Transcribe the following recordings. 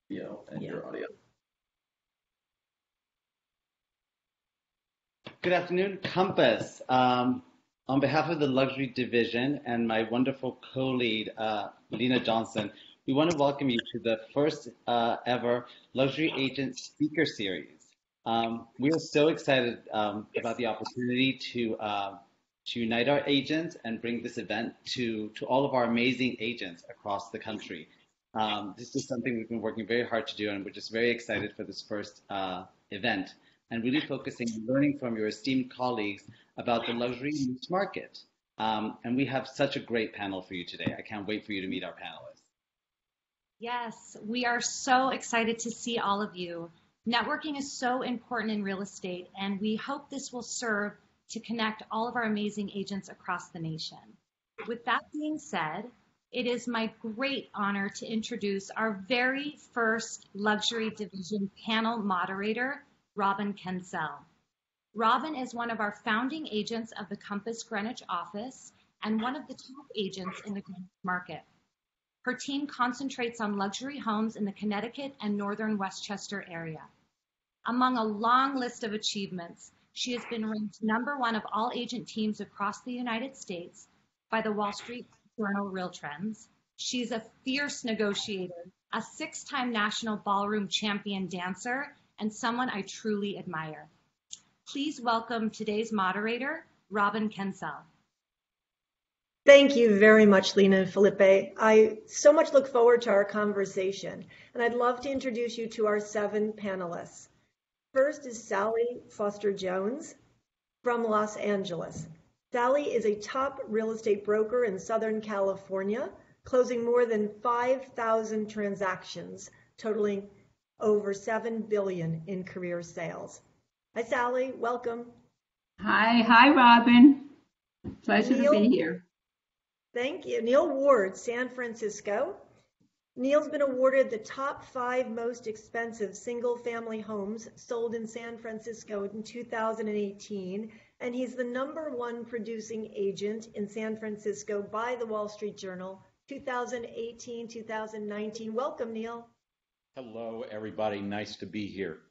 video and your audio. Good afternoon, Compass. On behalf of the luxury division and my wonderful co-lead, Lena Johnson, we want to welcome you to the first ever Luxury Agent Speaker Series. We are so excited about the opportunity to unite our agents and bring this event to all of our amazing agents across the country. This is something we've been working very hard to do, and we're just very excited for this first event and really focusing on learning from your esteemed colleagues about the luxury niche market. And we have such a great panel for you today. I can't wait for you to meet our panelists. Yes, we are so excited to see all of you. Networking is so important in real estate, and we hope this will serve to connect all of our amazing agents across the nation. With that being said, it is my great honor to introduce our very first luxury division panel moderator, Robin Kensell. Robin is one of our founding agents of the Compass Greenwich office and one of the top agents in the Greenwich market. Her team concentrates on luxury homes in the Connecticut and Northern Westchester area. Among a long list of achievements, she has been ranked #1 of all agent teams across the United States by the Wall Street Journal Real Trends. She's a fierce negotiator, a 6-time national ballroom champion dancer, and someone I truly admire. Please welcome today's moderator, Robin Kensell. Thank you very much, Lena and Felipe. I so much look forward to our conversation, and I'd love to introduce you to our 7 panelists. First is Sally Foster Jones from Los Angeles. Sally is a top real estate broker in Southern California, closing more than 5,000 transactions, totaling over $7 billion in career sales. Hi, Sally. Welcome. Hi, Robin. Pleasure to be here. Thank you. Neal Ward, San Francisco. Neal's been awarded the top 5 most expensive single-family homes sold in San Francisco in 2018, and he's the #1 producing agent in San Francisco by the Wall Street Journal 2018-2019. Welcome, Neal. Hello, everybody. Nice to be here.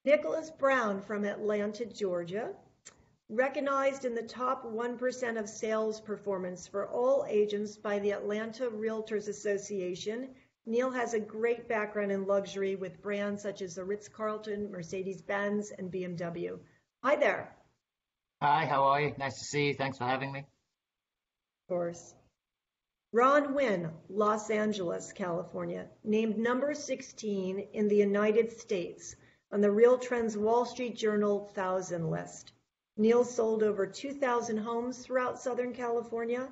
Nicholas Brown from Atlanta, Georgia. Recognized in the top 1% of sales performance for all agents by the Atlanta Realtors Association, Neal has a great background in luxury with brands such as the Ritz-Carlton, Mercedes-Benz, and BMW. Hi there. Hi, how are you? Nice to see you. Thanks for having me. Of course. Ron Wynn, Los Angeles, California, named number 16 in the United States on the Real Trends Wall Street Journal 1000 list. Neal sold over 2,000 homes throughout Southern California,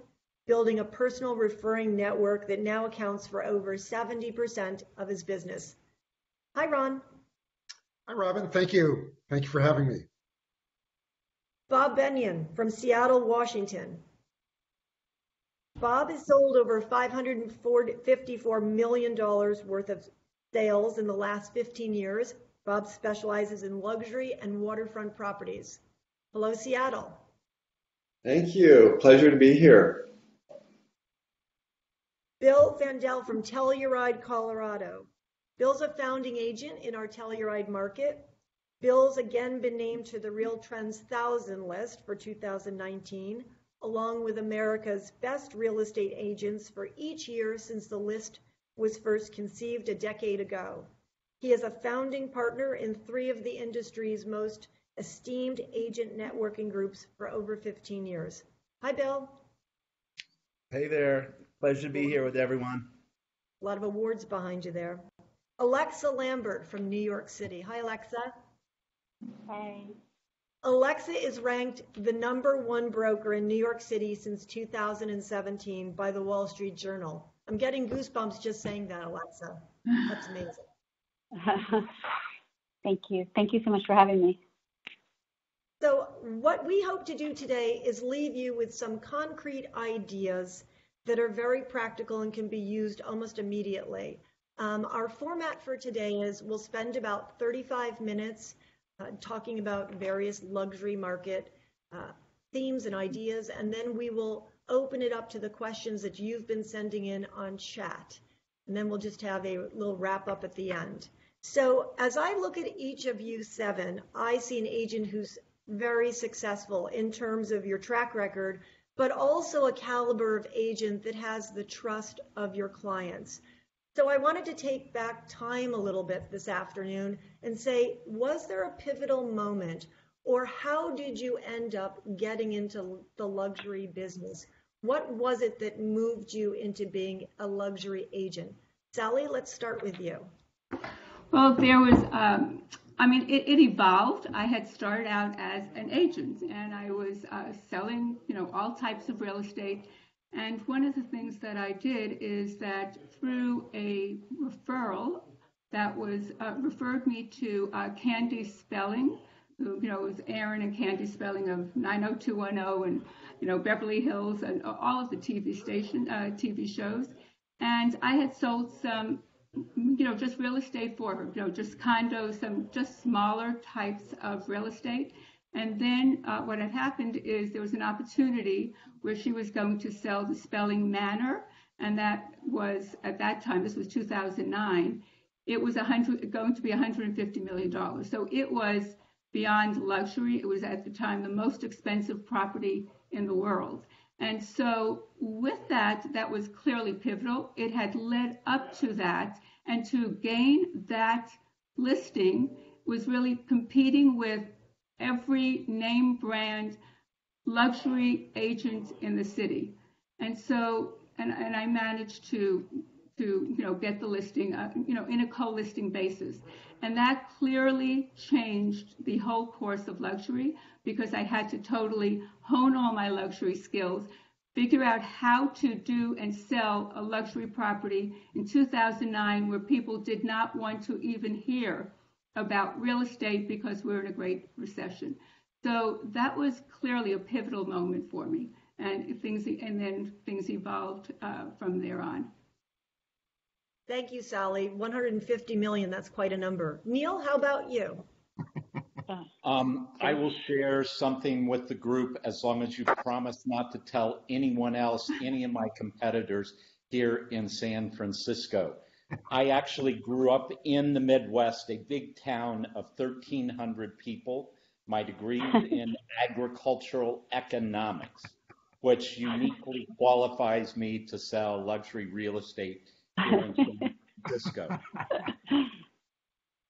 building a personal referring network that now accounts for over 70% of his business. Hi, Ron. Hi, Robin. Thank you. Thank you for having me. Bob Bennion from Seattle, Washington. Bob has sold over $554 million worth of sales in the last 15 years. Bob specializes in luxury and waterfront properties. Hello, Seattle. Thank you. Pleasure to be here. Bill Fandell from Telluride, Colorado. Bill's a founding agent in our Telluride market. Bill's again been named to the Real Trends 1000 list for 2019, along with America's best real estate agents for each year since the list was first conceived a decade ago. He is a founding partner in 3 of the industry's most esteemed agent networking groups for over 15 years. Hi, Bill. Hey there. Pleasure to be here with everyone. A lot of awards behind you there. Alexa Lambert from New York City. Hi, Alexa. Hey. Alexa is ranked the #1 broker in New York City since 2017 by the Wall Street Journal. I'm getting goosebumps just saying that, Alexa. That's amazing. Thank you. Thank you so much for having me. So what we hope to do today is leave you with some concrete ideas that are very practical and can be used almost immediately. Our format for today is we'll spend about 35 minutes talking about various luxury market themes and ideas, and then we will open it up to the questions that you've been sending in on chat. and then we'll just have a little wrap up at the end. So as I look at each of you seven, I see an agent who's very successful in terms of your track record, but also a caliber of agent that has the trust of your clients. So I wanted to take back time a little bit this afternoon and say, was there a pivotal moment, or how did you end up getting into the luxury business? What was it that moved you into being a luxury agent? Sally, let's start with you. Well, there was, it evolved. I had started out as an agent, and I was selling, all types of real estate. And one of the things that I did is that through a referral that was referred me to Candy Spelling, who, was Aaron and Candy Spelling of 90210 and, Beverly Hills and all of the TV shows. And I had sold some, just real estate for her, just condos, some just smaller types of real estate. And then what had happened is there was an opportunity where she was going to sell the Spelling Manor, and that was, at that time, this was 2009, it was going to be $150 million. So it was beyond luxury. It was at the time the most expensive property in the world. And so with that was clearly pivotal. It had led up to that, and to gain that listing was really competing with every name brand luxury agent in the city. And so, and I managed to get the listing, in a co-listing basis. And that clearly changed the whole course of luxury, because I had to totally hone all my luxury skills, figure out how to do and sell a luxury property in 2009 where people did not want to even hear about real estate because we're in a great recession. So that was clearly a pivotal moment for me, and then things evolved from there on. Thank you, Sally. 150 million, that's quite a number. Neal, how about you? I will share something with the group as long as you promise not to tell anyone else, any of my competitors here in San Francisco. I actually grew up in the Midwest, a big town of 1,300 people. My degree is in agricultural economics, which uniquely qualifies me to sell luxury real estate here in San Francisco.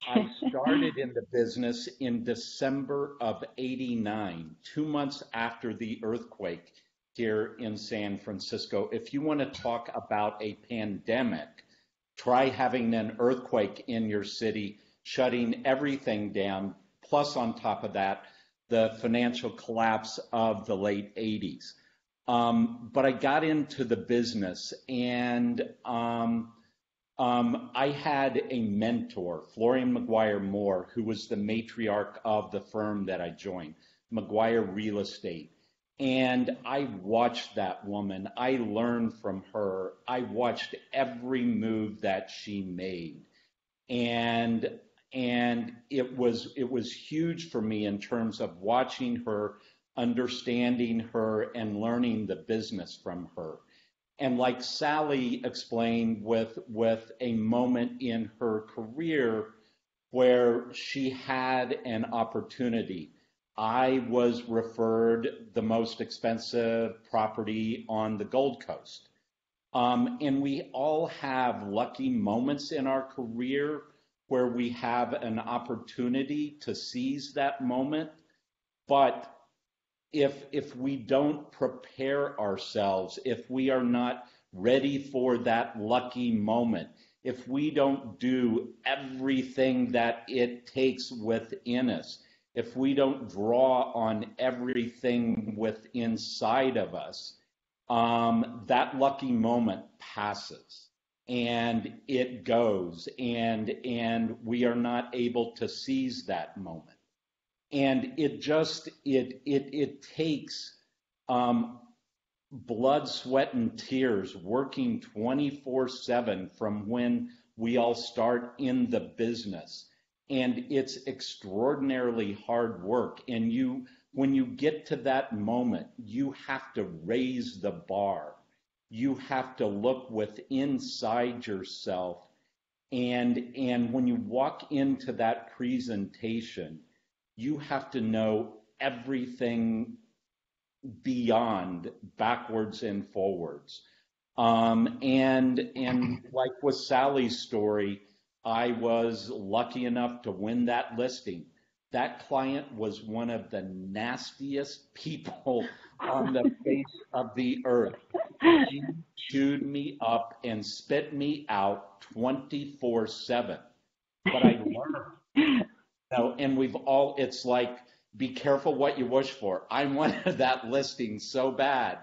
I started in the business in December of '89, 2 months after the earthquake here in San Francisco. If you want to talk about a pandemic, try having an earthquake in your city, shutting everything down, plus on top of that, the financial collapse of the late 80s. But I got into the business, and I had a mentor, Florian McGuire Moore, who was the matriarch of the firm that I joined, McGuire Real Estate. And I watched that woman. I learned from her. I watched every move that she made. And it was huge for me in terms of watching her, understanding her, and learning the business from her. And like Sally explained, with a moment in her career where she had an opportunity. I was referred the most expensive property on the Gold Coast. And we all have lucky moments in our career where we have an opportunity to seize that moment. But if we don't prepare ourselves, if we are not ready for that lucky moment, if we don't do everything that it takes within us, if we don't draw on everything within inside of us, that lucky moment passes and it goes, and we are not able to seize that moment. And it takes blood, sweat, and tears, working 24/7 from when we all start in the business. And it's extraordinarily hard work. And when you get to that moment, you have to raise the bar. you have to look inside yourself. And when you walk into that presentation, you have to know everything beyond backwards and forwards. And like with Sally's story, I was lucky enough to win that listing. That client was one of the nastiest people on the face of the earth. She chewed me up and spit me out 24/7. But I learned. And it's like, be careful what you wish for. I wanted that listing so bad.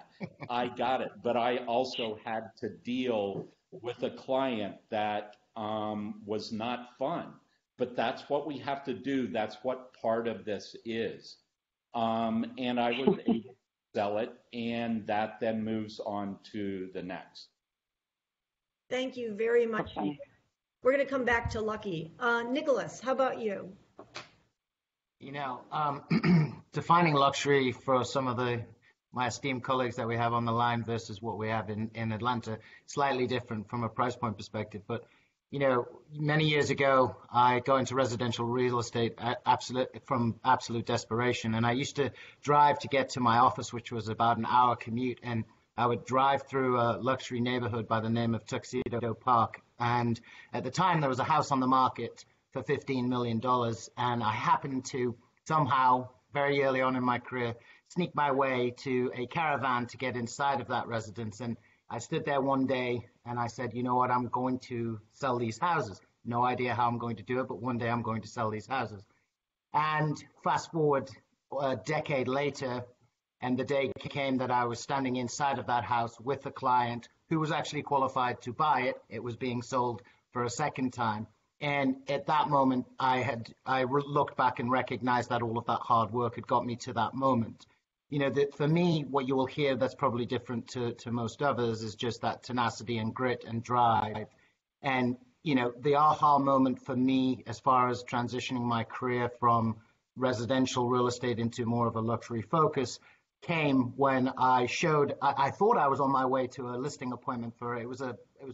I got it. But I also had to deal with a client that was not fun. But that's what we have to do. That's what part of this is. And I was able to sell it, and that then moves on to the next. Thank you very much. Okay. We're going to come back to Lucky. Nicholas, how about you? Defining luxury for some of my esteemed colleagues that we have on the line versus what we have in Atlanta, slightly different from a price point perspective. But many years ago, I got into residential real estate from absolute desperation. And I used to drive to get to my office, which was about an hour commute. And I would drive through a luxury neighborhood by the name of Tuxedo Park. And at the time, there was a house on the market for $15 million. And I happened to somehow, very early on in my career, sneak my way to a caravan to get inside of that residence. And I stood there one day and I said, you know what, I'm going to sell these houses. No idea how I'm going to do it, but one day I'm going to sell these houses. And fast forward a decade later, and the day came that I was standing inside of that house with a client who was actually qualified to buy it. It was being sold for a second time. And at that moment, I looked back and recognized that all of that hard work had got me to that moment. For me, what you will hear that's probably different to most others is just that tenacity and grit and drive. And, the aha moment for me, as far as transitioning my career from residential real estate into more of a luxury focus, came when I thought I was on my way to a listing appointment it was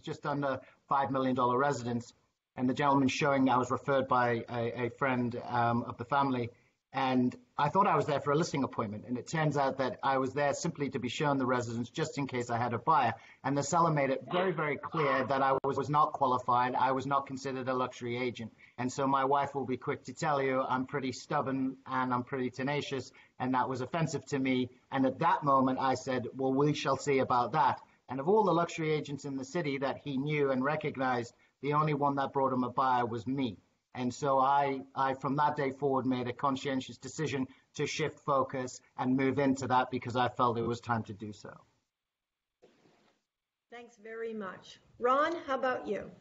just under $5 million residence. And the gentleman showing, I was referred by a friend of the family. And I thought I was there for a listing appointment. And it turns out that I was there simply to be shown the residence just in case I had a buyer. And the seller made it very, very clear that I was not qualified. I was not considered a luxury agent. And so my wife will be quick to tell you I'm pretty stubborn and I'm pretty tenacious. And that was offensive to me. And at that moment, I said, well, we shall see about that. And of all the luxury agents in the city that he knew and recognized, the only one that brought him a buyer was me. And so I, from that day forward, made a conscientious decision to shift focus and move into that because I felt it was time to do so. Thanks very much. Ron, how about you?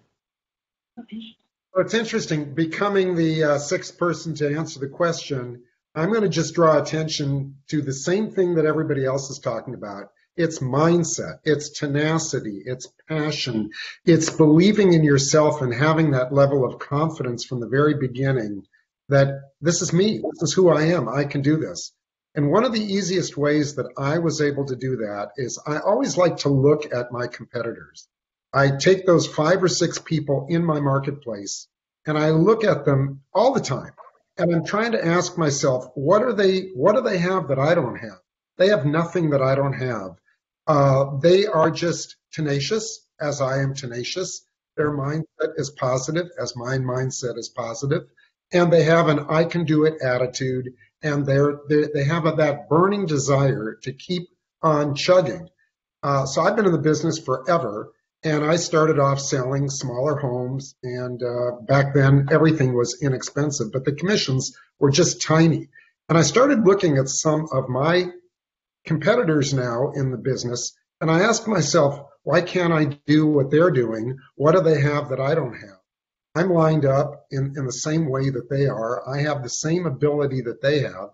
Well, it's interesting, becoming the sixth person to answer the question, I'm going to just draw attention to the same thing that everybody else is talking about. It's mindset, it's tenacity, it's passion, it's believing in yourself and having that level of confidence from the very beginning that this is me, this is who I am, I can do this. And one of the easiest ways that I was able to do that is I always like to look at my competitors. I take those 5 or 6 people in my marketplace and I look at them all the time. And I'm trying to ask myself, what do they have that I don't have? They have nothing that I don't have. They are just tenacious, as I am tenacious. Their mindset is positive, as my mindset is positive. And they have an I can do it attitude. And they have that burning desire to keep on chugging. So I've been in the business forever. And I started off selling smaller homes. And back then, everything was inexpensive. But the commissions were just tiny. And I started looking at some of my competitors now in the business, and I ask myself, why can't I do what they're doing? What do they have that I don't have? I'm lined up in the same way that they are. I have the same ability that they have.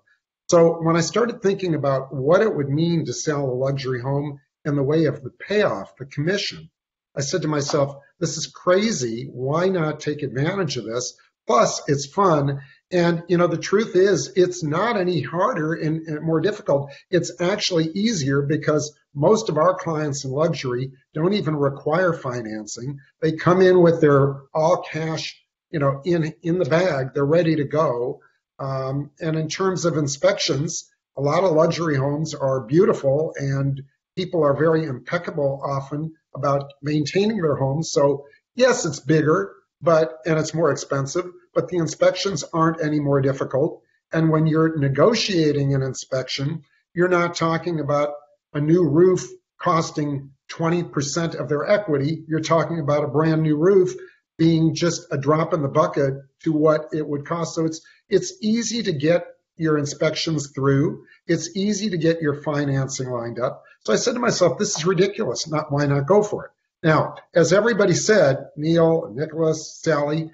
So when I started thinking about what it would mean to sell a luxury home in the way of the payoff, the commission, I said to myself, this is crazy. Why not take advantage of this? Plus, it's fun. And, the truth is, it's not any harder and more difficult. It's actually easier because most of our clients in luxury don't even require financing. They come in with their all cash, in the bag. They're ready to go. And in terms of inspections, a lot of luxury homes are beautiful and people are very impeccable often about maintaining their homes. So yes, it's bigger, and it's more expensive, but the inspections aren't any more difficult. And when you're negotiating an inspection, you're not talking about a new roof costing 20% of their equity. You're talking about a brand new roof being just a drop in the bucket to what it would cost. So it's easy to get your inspections through. It's easy to get your financing lined up. So I said to myself, this is ridiculous. Why not go for it? Now, as everybody said, Neal, Nicholas, Sally,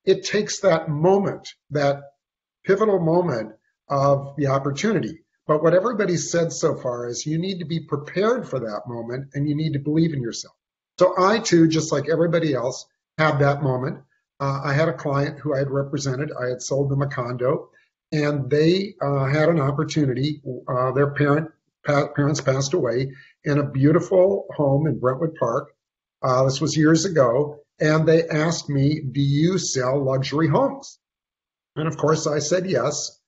it takes that moment, that pivotal moment of the opportunity. But what everybody said so far is you need to be prepared for that moment and you need to believe in yourself. So I too, just like everybody else, had that moment. I had a client who I had represented. I had sold them a condo and they had an opportunity. Their parents passed away in a beautiful home in Brentwood Park. This was years ago. And they asked me, do you sell luxury homes? And of course I said yes.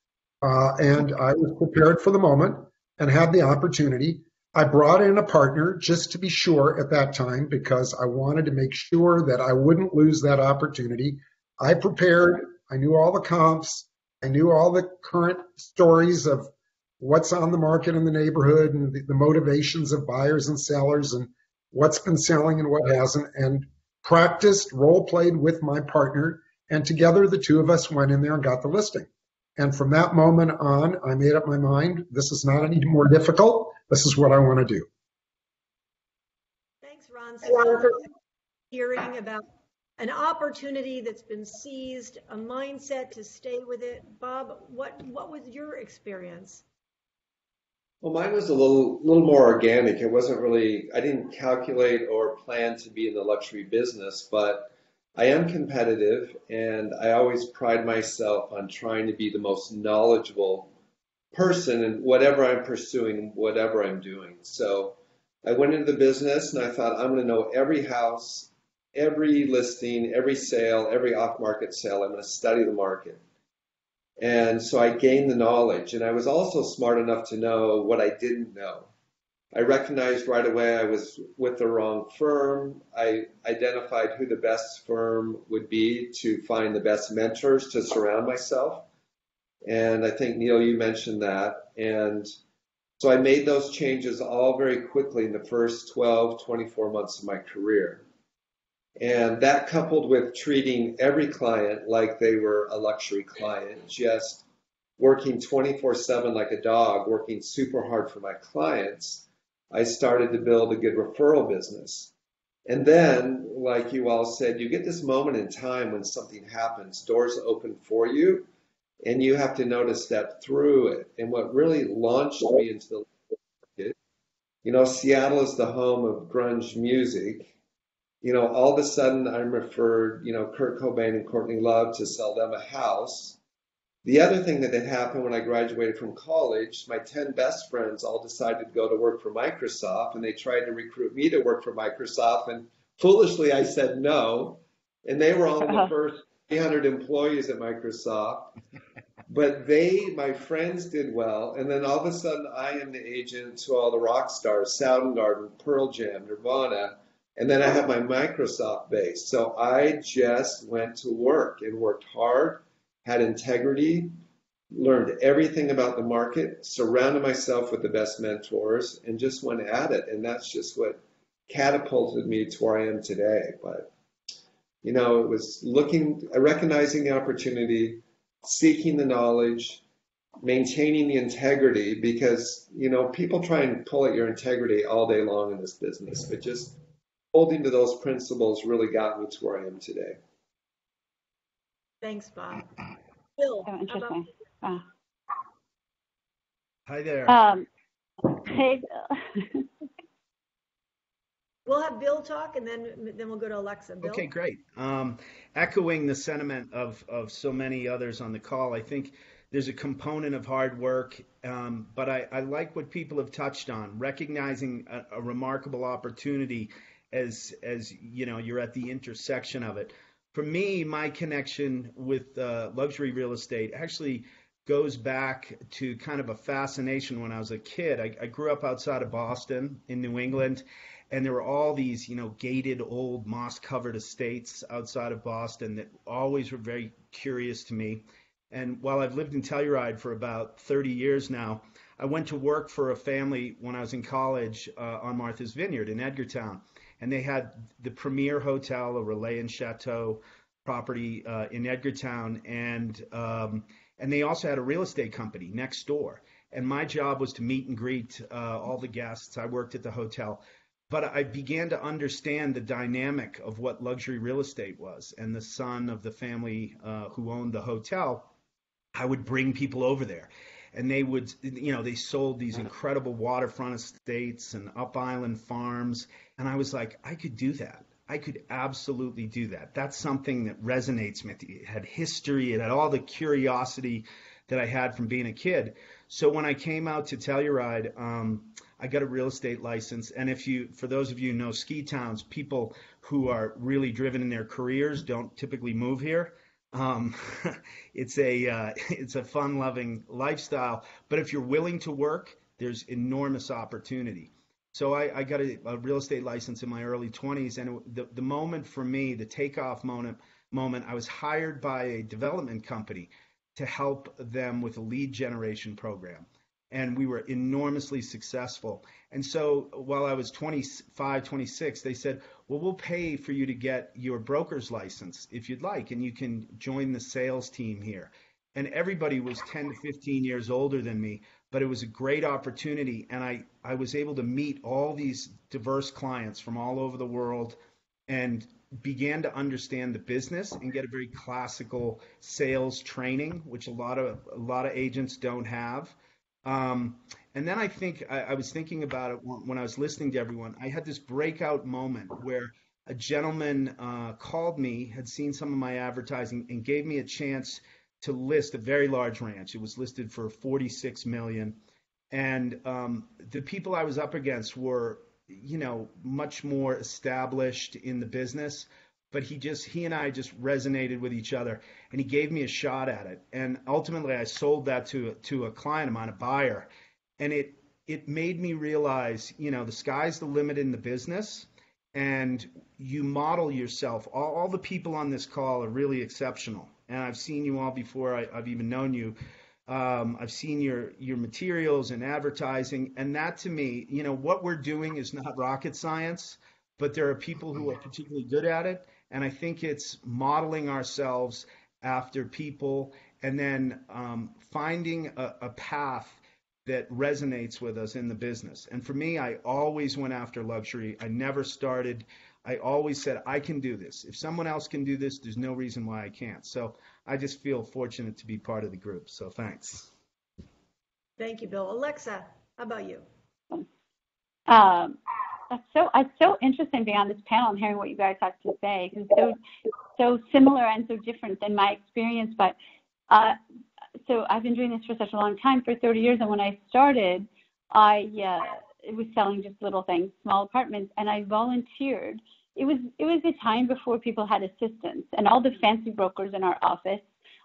And I was prepared for the moment and had the opportunity. I brought in a partner just to be sure at that time because I wanted to make sure that I wouldn't lose that opportunity. I prepared. I knew all the comps. I knew all the current stories of what's on the market in the neighborhood and the motivations of buyers and sellers and what's been selling and what hasn't, and practiced, role played with my partner, and together the two of us went in there and got the listing. And from that moment on, I made up my mind, this is not any more difficult. This is what I want to do. Thanks, Ron. So hearing about an opportunity that's been seized, a mindset to stay with it. Bob, what was your experience? Well, mine was a little more organic. It wasn't really, I didn't calculate or plan to be in the luxury business, but I am competitive and I always pride myself on trying to be the most knowledgeable person in whatever I'm pursuing, whatever I'm doing. So I went into the business and I thought, I'm going to know every house, every listing, every sale, every off-market sale. I'm going to study the market. And so I gained the knowledge, and I was also smart enough to know what I didn't know. I recognized right away I was with the wrong firm. I identified who the best firm would be to find the best mentors to surround myself. And I think, Neal, you mentioned that. And so I made those changes all very quickly in the first 12, 24 months of my career. And that coupled with treating every client like they were a luxury client, just working 24/7 like a dog, working super hard for my clients, I started to build a good referral business. And then, like you all said, you get this moment in time when something happens, doors open for you, and you have to know to step through it. And what really launched me into the market, Seattle is the home of grunge music. All of a sudden I'm referred, Kurt Cobain and Courtney Love to sell them a house. The other thing that had happened when I graduated from college, my 10 best friends all decided to go to work for Microsoft, and they tried to recruit me to work for Microsoft, and foolishly I said no. And they were all the first 300 employees at Microsoft. But my friends did well, and then all of a sudden I am the agent to all the rock stars, Soundgarden, Pearl Jam, Nirvana. And then I have my Microsoft base. So I just went to work and worked hard, had integrity, learned everything about the market, surrounded myself with the best mentors, and just went at it. And that's just what catapulted me to where I am today. But, it was recognizing the opportunity, seeking the knowledge, maintaining the integrity, because, people try and pull at your integrity all day long in this business, but just holding to those principles really got me to where I am today. Thanks, Bob. Bill, Oh, interesting. Hi there. Hey, Bill. We'll have Bill talk, and then we'll go to Alexa. Bill? Okay, great. Echoing the sentiment of so many others on the call, I think there's a component of hard work, but I like what people have touched on, recognizing a remarkable opportunity as you know, you're at the intersection of it. For me, my connection with luxury real estate actually goes back to kind of a fascination when I was a kid. I grew up outside of Boston in New England, and there were all these, you know, gated old moss-covered estates outside of Boston that always were very curious to me. And while I've lived in Telluride for about 30 years now, I went to work for a family when I was in college on Martha's Vineyard in Edgartown. And they had the premier hotel, a Relais and Chateau property in Edgartown, and they also had a real estate company next door. And my job was to meet and greet all the guests. I worked at the hotel. But I began to understand the dynamic of what luxury real estate was. And the son of the family who owned the hotel, I would bring people over there. And they would, you know, they sold these incredible waterfront estates and up island farms. And I was like, I could do that. I could absolutely do that. That's something that resonates with me. It had history. It had all the curiosity that I had from being a kid. So when I came out to Telluride, I got a real estate license. And for those of you who know ski towns, people who are really driven in their careers don't typically move here. It's a fun-loving lifestyle. But if you're willing to work, there's enormous opportunity. So I got a real estate license in my early 20s, and the moment for me, the takeoff moment, I was hired by a development company to help them with a lead generation program. And we were enormously successful. And so while I was 25, 26, they said, well, we'll pay for you to get your broker's license if you'd like, and you can join the sales team here. And everybody was 10 to 15 years older than me, but it was a great opportunity. And I was able to meet all these diverse clients from all over the world and began to understand the business and get a very classical sales training, which a lot of agents don't have. And then I think I was thinking about it when I was listening to everyone. I had this breakout moment where a gentleman called me, had seen some of my advertising, and gave me a chance to list a very large ranch. It was listed for $46 million. And the people I was up against were, you know, much more established in the business, but he and I just resonated with each other, and he gave me a shot at it. And ultimately I sold that to a client of mine, a buyer. And it made me realize, you know, the sky's the limit in the business, and you model yourself. All the people on this call are really exceptional. And I've seen you all before I've even known you. I've seen your materials and advertising, and that to me, you know, what we're doing is not rocket science, but there are people who are particularly good at it. And I think it's modeling ourselves after people and then finding a path that resonates with us in the business. And for me, I always went after luxury. I never started. I always said, I can do this. If someone else can do this, there's no reason why I can't. So I just feel fortunate to be part of the group. So thanks. Thank you, Bill. Alexa, how about you? It's so interesting being on this panel and hearing what you guys have to say, because it's so similar and so different than my experience. But so I've been doing this for such a long time, for 30 years, and when I started, I was selling just little things, small apartments, and I volunteered. It was a time before people had assistants, and all the fancy brokers in our office,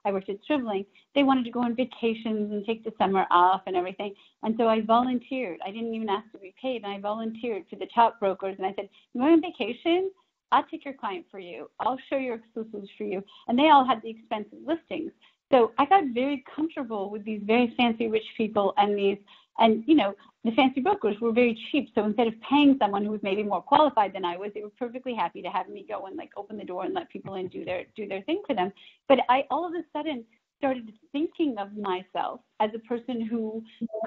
I worked at Scribbling, they wanted to go on vacations and take the summer off and everything. And so I volunteered. I didn't even ask to be paid. And I volunteered for the top brokers. And I said, you going on vacation? I'll take your client for you. I'll show your exclusives for you. And they all had the expensive listings. So I got very comfortable with these very fancy rich people, and you know, the fancy brokers were very cheap. So instead of paying someone who was maybe more qualified than I was, they were perfectly happy to have me go and like open the door and let people in, do their thing for them. But I all of a sudden started thinking of myself as a person who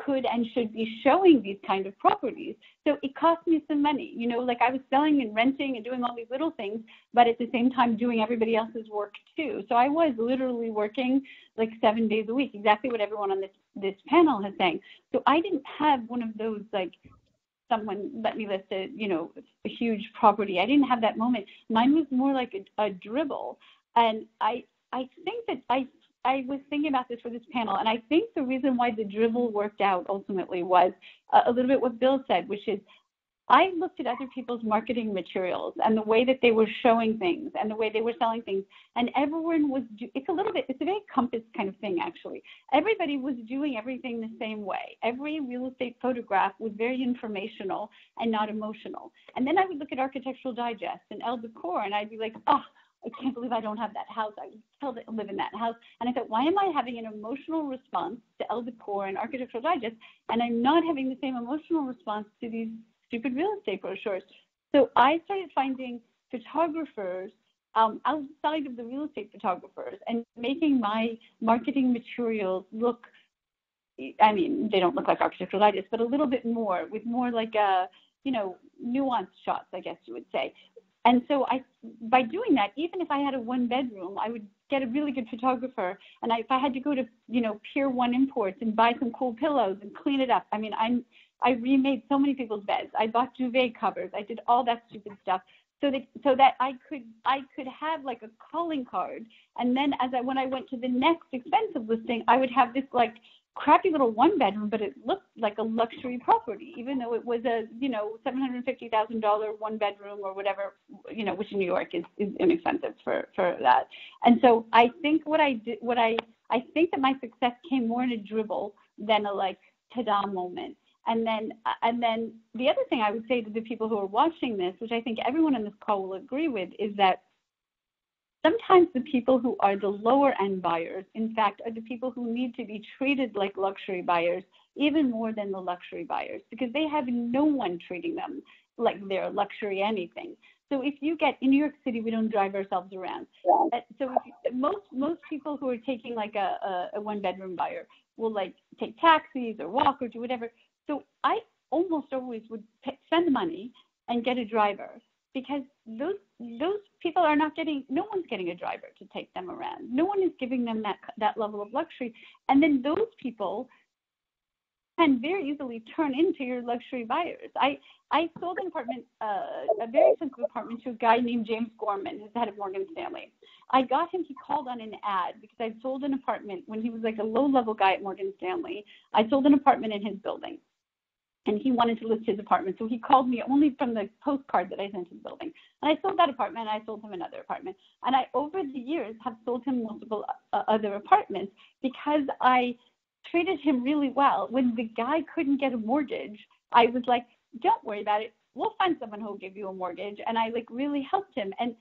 could and should be showing these kind of properties. So it cost me some money, you know, like I was selling and renting and doing all these little things, but at the same time doing everybody else's work too. So I was literally working like 7 days a week, exactly what everyone on this panel has saying. So I didn't have one of those like someone let me list a huge property. I didn't have that moment. Mine was more like a dribble. And I think that I was thinking about this for this panel, and I think the reason why the dribble worked out ultimately was a little bit what Bill said, which is I looked at other people's marketing materials and the way that they were showing things and the way they were selling things, and everyone was, it's a very compass kind of thing, actually. Everybody was doing everything the same way. Every real estate photograph was very informational and not emotional. And then I would look at Architectural Digest and Elle Decor, and I'd be like, oh, I can't believe I don't have that house. I was told to live in that house. And I thought, why am I having an emotional response to Elle Decor and Architectural Digest, and I'm not having the same emotional response to these stupid real estate brochures? So I started finding photographers outside of the real estate photographers and making my marketing materials look, I mean, they don't look like Architectural Digest, but a little bit more, with more like nuanced shots, I guess you would say. And so by doing that, even if I had a one bedroom, I would get a really good photographer. And if I had to go to, Pier 1 Imports and buy some cool pillows and clean it up. I mean, I remade so many people's beds. I bought duvet covers. I did all that stupid stuff so that I could have like a calling card. And then when I went to the next expensive listing, I would have this like crappy little one bedroom, but it looked like a luxury property, even though it was a $750,000 one bedroom or whatever, which in New York is inexpensive for that. And so I think I think that my success came more in a dribble than a like ta-da moment. And then the other thing I would say to the people who are watching this, which I think everyone on this call will agree with, is that sometimes the people who are the lower end buyers, in fact, are the people who need to be treated like luxury buyers, even more than the luxury buyers, because they have no one treating them like they're luxury anything. So if you get, in New York City, we don't drive ourselves around. So most people who are taking like a one bedroom buyer will like take taxis or walk or do whatever. So I almost always would spend the money and get a driver, because those people are not getting, no one's getting a driver to take them around. No one is giving them that level of luxury. And then those people can very easily turn into your luxury buyers. I sold an apartment, a very expensive apartment, to a guy named James Gorman, who's the head of Morgan Stanley. I got him, he called on an ad because I sold an apartment when he was like a low-level guy at Morgan Stanley. I sold an apartment in his building, and he wanted to list his apartment. So he called me only from the postcard that I sent his building. And I sold that apartment, and I sold him another apartment. And I, over the years, have sold him multiple other apartments because I treated him really well. When the guy couldn't get a mortgage, I was like, don't worry about it. We'll find someone who will give you a mortgage. And I like really helped him. And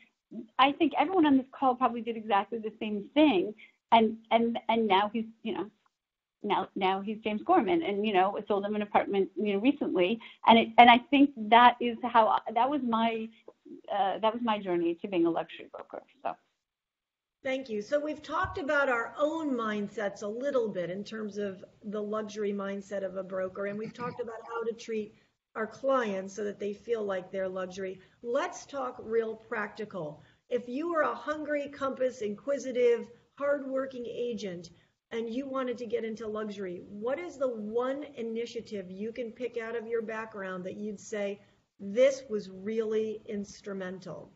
I think everyone on this call probably did exactly the same thing. And now he's, now he's James Gorman, and I sold him an apartment recently, and I think that is how that was my journey to being a luxury broker. So thank you. So we've talked about our own mindsets a little bit in terms of the luxury mindset of a broker, and we've talked about how to treat our clients so that they feel like they're luxury. Let's talk real practical. If you were a hungry, compass, inquisitive, hardworking agent, and you wanted to get into luxury, what is the one initiative you can pick out of your background that you'd say, this was really instrumental?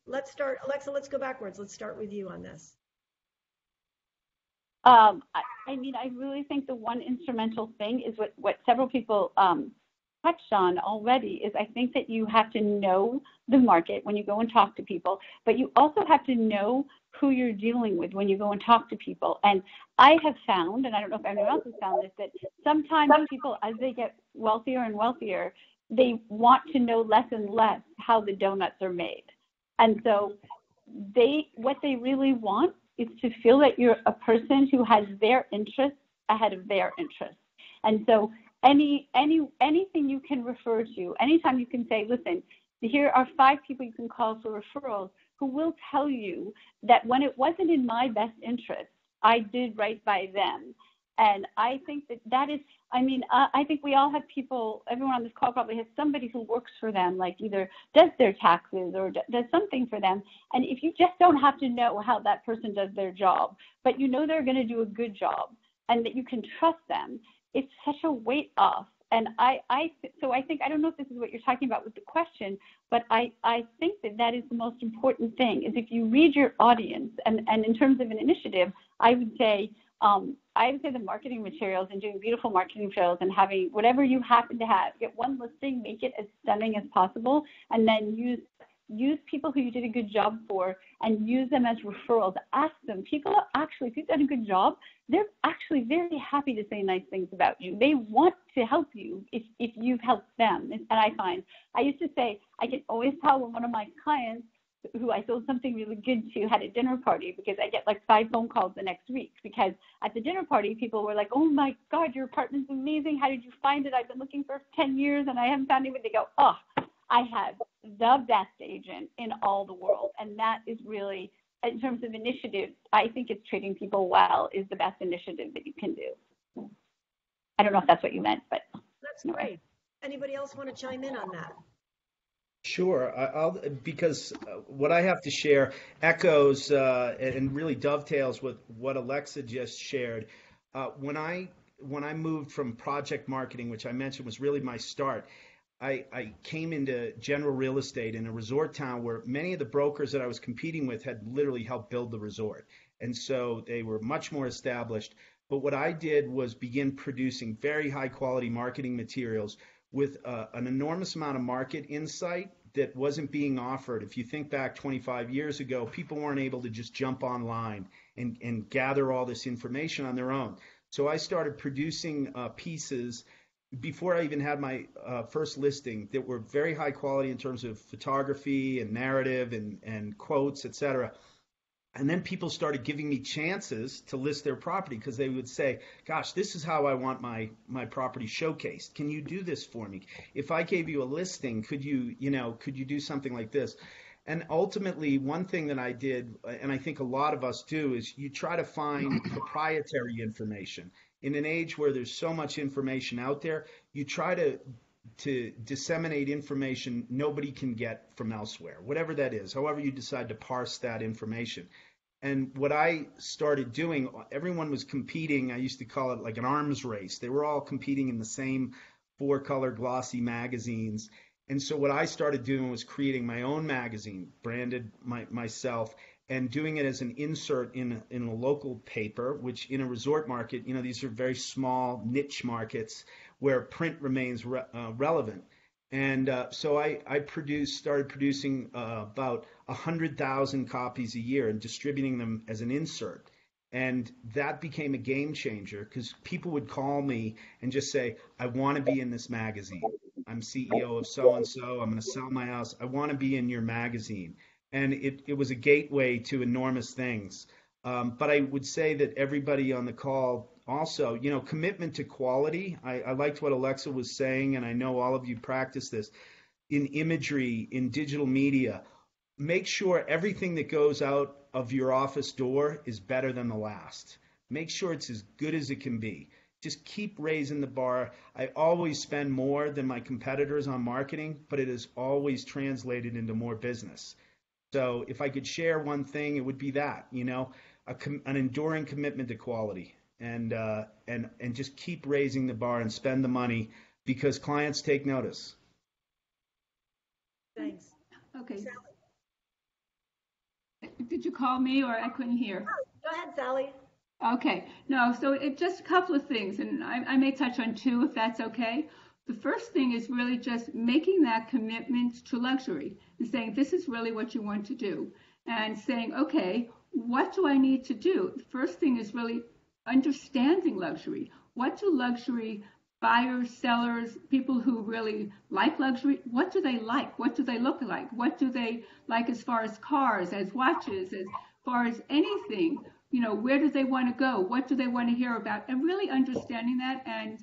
Let's start, Alexa, let's go backwards. Let's start with you on this. I really think the one instrumental thing is what several people touched on already, is I think that you have to know the market when you go and talk to people, but you also have to know who you're dealing with when you go and talk to people. And I have found, and I don't know if anyone else has found this, that sometimes people, as they get wealthier and wealthier, they want to know less and less how the donuts are made. And so what they really want is to feel that you're a person who has their interests ahead of their interests. And so anything you can refer to, anytime you can say, listen, here are 5 people you can call for referrals who will tell you that when it wasn't in my best interest, I did right by them. And I think that is, I think we all have people, everyone on this call probably has somebody who works for them, like either does their taxes or does something for them. And if you just don't have to know how that person does their job, but you know they're going to do a good job and that you can trust them, it's such a weight off. so I think, I don't know if this is what you're talking about with the question, but I think that is the most important thing, is if you read your audience, and in terms of an initiative, I would say the marketing materials and doing beautiful marketing materials and having whatever you happen to have, get one listing, make it as stunning as possible, and then use people who you did a good job for and use them as referrals. Ask them. People are actually, if you've done a good job, they're actually very happy to say nice things about you. They want to help you if you've helped them. And I used to say, I can always tell when one of my clients who I sold something really good to had a dinner party, because I get like 5 phone calls the next week, because at the dinner party, people were like, oh my God, your apartment's amazing. How did you find it? I've been looking for 10 years and I haven't found it. They go, oh, I have the best agent in all the world. And that is really, in terms of initiatives, I think it's treating people well is the best initiative that you can do. I don't know if that's what you meant, but. That's great. Anybody else want to chime in on that? Sure, because what I have to share echoes and really dovetails with what Alexa just shared. When I moved from project marketing, which I mentioned was really my start, I came into general real estate in a resort town where many of the brokers that I was competing with had literally helped build the resort. And so they were much more established. But what I did was begin producing very high quality marketing materials with an enormous amount of market insight that wasn't being offered. If you think back 25 years ago, people weren't able to just jump online and gather all this information on their own. So I started producing pieces before I even had my first listing that were very high quality in terms of photography and narrative and quotes, et cetera. And then people started giving me chances to list their property because they would say, gosh, this is how I want my property showcased. Can you do this for me? If I gave you a listing, could you do something like this? And ultimately, one thing that I did, and I think a lot of us do, is you try to find proprietary information. In an age where there's so much information out there, you try to disseminate information nobody can get from elsewhere, whatever that is, however you decide to parse that information. And what I started doing, everyone was competing. I used to call it like an arms race. They were all competing in the same 4-color glossy magazines. And so what I started doing was creating my own magazine, branded myself, and doing it as an insert in a local paper, which in a resort market, these are very small niche markets where print remains relevant. And so I started producing about 100,000 copies a year and distributing them as an insert. And that became a game changer because people would call me and just say, I want to be in this magazine. I'm CEO of so-and-so. I'm going to sell my house. I want to be in your magazine. And it was a gateway to enormous things. But I would say that everybody on the call also, commitment to quality. I liked what Alexa was saying, and I know all of you practice this. In imagery, in digital media, make sure everything that goes out of your office door is better than the last. Make sure it's as good as it can be. Just keep raising the bar. I always spend more than my competitors on marketing, but it has always translated into more business. So if I could share one thing, it would be that, an enduring commitment to quality. And just keep raising the bar and spend the money because clients take notice. Thanks. Okay. Sally. Did you call me or I couldn't hear? Oh, go ahead, Sally. Okay. No, so just a couple of things, and I may touch on 2 if that's okay. The first thing is really just making that commitment to luxury and saying this is really what you want to do and saying, okay, what do I need to do? The first thing is really understanding luxury. What do luxury buyers, sellers, people who really like luxury, what do they like? What do they look like? What do they like as far as cars, as watches, as far as anything? Where do they want to go? What do they want to hear about? And really understanding that and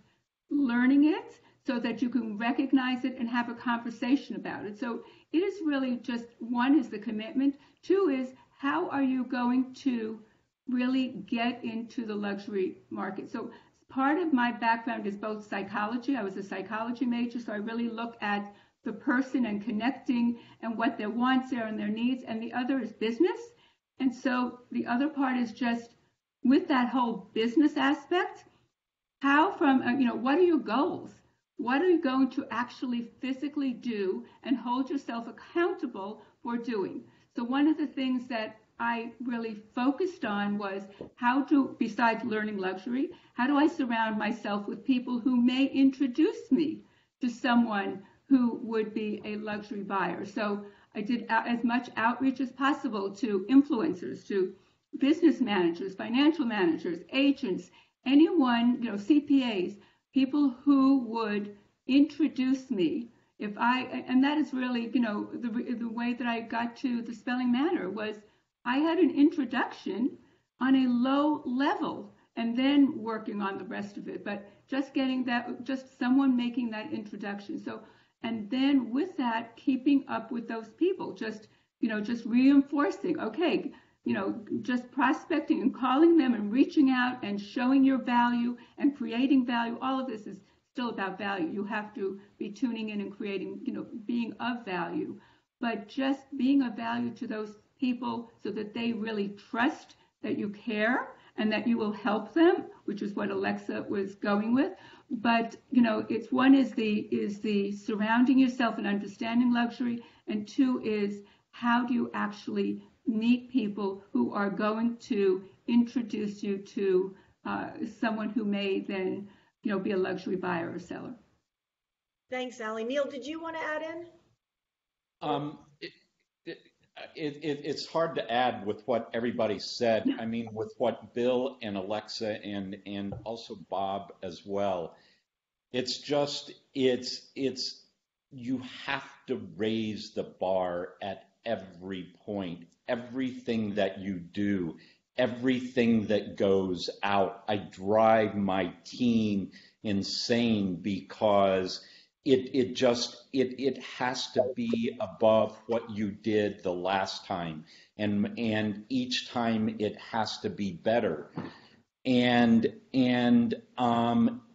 learning it so that you can recognize it and have a conversation about it. So it is really just, 1 is the commitment. 2 is how are you going to really get into the luxury market? So part of my background is both psychology. I was a psychology major, so I really look at the person and connecting and what their wants are and their needs. And the other is business. And so the other part is just with that whole business aspect, how from, what are your goals? What are you going to actually physically do and hold yourself accountable for doing? So one of the things that I really focused on was how to, besides learning luxury, how do I surround myself with people who may introduce me to someone who would be a luxury buyer? So I did as much outreach as possible to influencers, to business managers, financial managers, agents, anyone, CPAs, people who would introduce me. And that is really, the way that I got to the Spelling Manor was I had an introduction on a low level and then working on the rest of it, but just getting that, just someone making that introduction. So, and then with that, keeping up with those people, just reinforcing, okay, just prospecting and calling them and reaching out and showing your value and creating value. All of this is still about value. You have to be tuning in and creating, being of value, but just being of value to those people so that they really trust that you care and that you will help them, which is what Alexa was going with. But, it's one is the surrounding yourself and understanding luxury, and two is how do you actually meet people who are going to introduce you to someone who may then, be a luxury buyer or seller. Thanks, Sally. Neal, did you want to add in? It's hard to add with what everybody said. I mean, with what Bill and Alexa and also Bob as well. It's just, you have to raise the bar at every point. Everything that you do, everything that goes out. I drive my team insane because it has to be above what you did the last time, and each time it has to be better. And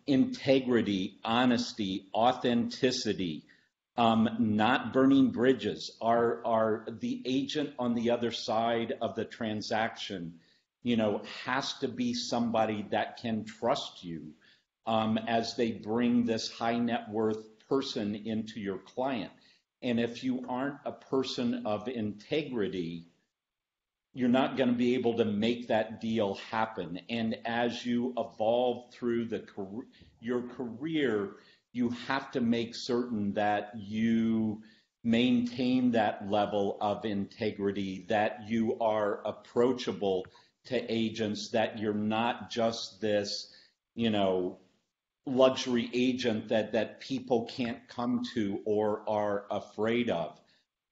integrity, honesty, authenticity, not burning bridges. Are the agent on the other side of the transaction, has to be somebody that can trust you as they bring this high net worth person into your client. And if you aren't a person of integrity, you're not going to be able to make that deal happen. And as you evolve through your career, you have to make certain that you maintain that level of integrity, that you are approachable to agents, that you're not just this, luxury agent that people can't come to or are afraid of.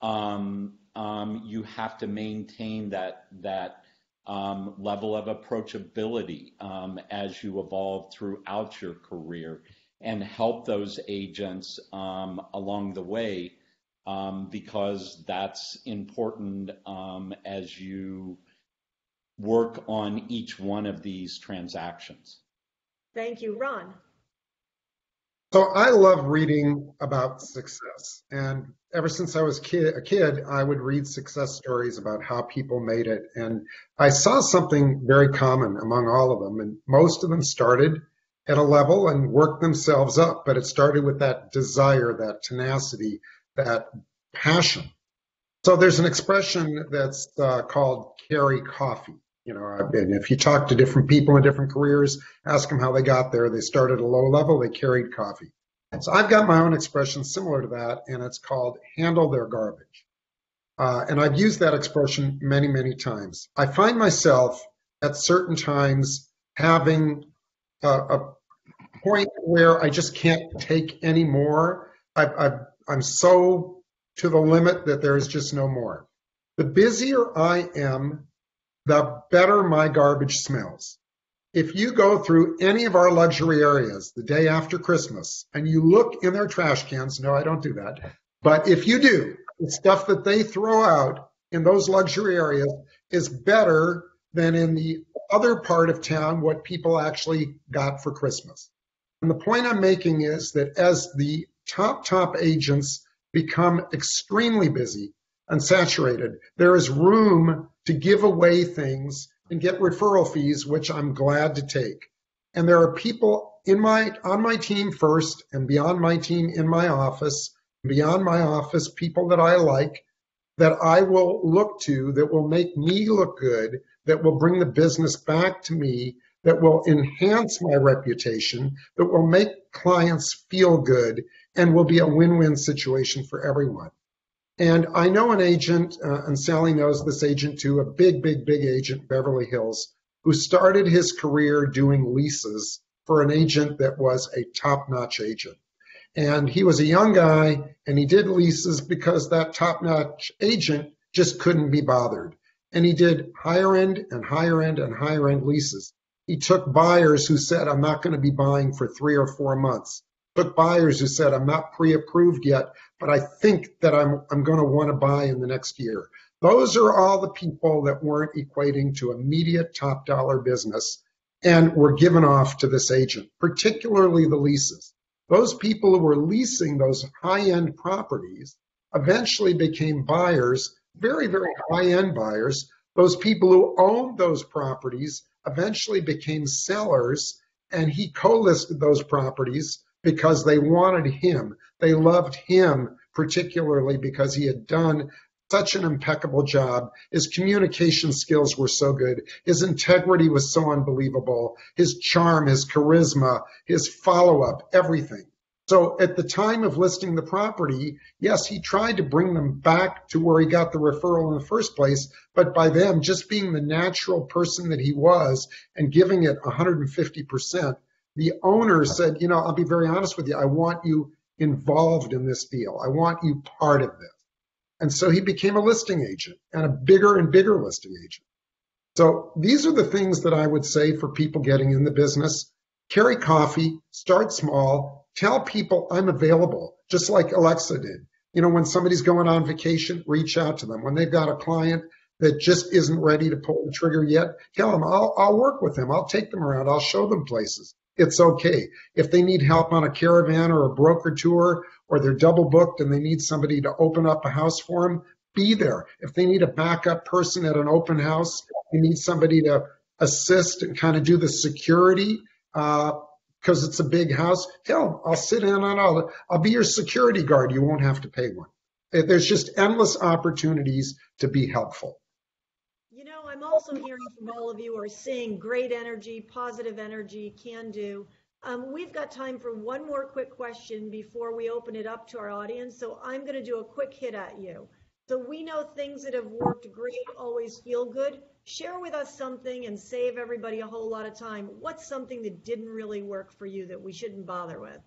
You have to maintain that level of approachability as you evolve throughout your career, and help those agents along the way, because that's important as you work on each one of these transactions. Thank you. Ron. So I love reading about success. And ever since I was a kid, I would read success stories about how people made it. And I saw something very common among all of them. And most of them started at a level and worked themselves up. But it started with that desire, that tenacity, that passion. So there's an expression that's called carry coffee. And if you talk to different people in different careers, ask them how they got there. They started at a low level, they carried coffee. So I've got my own expression similar to that, and it's called handle their garbage. And I've used that expression many, many times. I find myself at certain times having a point where I just can't take any more. I'm so to the limit that there is just no more. The busier I am, the better my garbage smells. If you go through any of our luxury areas the day after Christmas and you look in their trash cans, no, I don't do that, but if you do, the stuff that they throw out in those luxury areas is better than in the other part of town what people actually got for Christmas. And the point I'm making is that as the top agents become extremely busy and saturated, there is room to give away things and get referral fees, which I'm glad to take. And there are people on my team first, and beyond my team in my office, beyond my office, people that I like, that I will look to, that will make me look good, that will bring the business back to me, that will enhance my reputation, that will make clients feel good, and will be a win-win situation for everyone. And I know an agent, and Sally knows this agent too, a big agent, Beverly Hills, who started his career doing leases for an agent that was a top-notch agent. And he was a young guy, and he did leases because that top-notch agent just couldn't be bothered. And he did higher end and higher end and higher end leases. He took buyers who said, I'm not going to be buying for 3 or 4 months. Took buyers who said, I'm not pre-approved yet, but I think that I'm going to want to buy in the next year. Those are all the people that weren't equating to immediate top dollar business and were given off to this agent, particularly the leases. Those people who were leasing those high-end properties eventually became buyers, very high-end buyers. Those people who owned those properties eventually became sellers, and he co-listed those properties because they wanted him. They loved him particularly because he had done such an impeccable job. His communication skills were so good. His integrity was so unbelievable. His charm, his charisma, his follow-up, everything. So at the time of listing the property, yes, he tried to bring them back to where he got the referral in the first place, but by them just being the natural person that he was and giving it 150%, the owner said, you know, I'll be very honest with you, I want you involved in this deal. I want you part of this. And so he became a listing agent and a bigger and bigger listing agent. So these are the things that I would say for people getting in the business. Carry coffee, start small, tell people I'm available, just like Alexa did. You know, when somebody's going on vacation, reach out to them. When they've got a client that just isn't ready to pull the trigger yet, tell them I'll work with them. I'll take them around. I'll show them places. It's okay. If they need help on a caravan or a broker tour, or they're double booked and they need somebody to open up a house for them, be there. If they need a backup person at an open house, they need somebody to assist and kind of do the security because it's a big house, tell them, I'll sit in on I'll be your security guard. You won't have to pay one. There's just endless opportunities to be helpful. You know, I'm also hearing from all of you are seeing great energy, positive energy, can do. We've got time for one more quick question before we open it up to our audience. So I'm going to do a quick hit at you. So we know things that have worked great always feel good. Share with us something and save everybody a whole lot of time. What's something that didn't really work for you that we shouldn't bother with?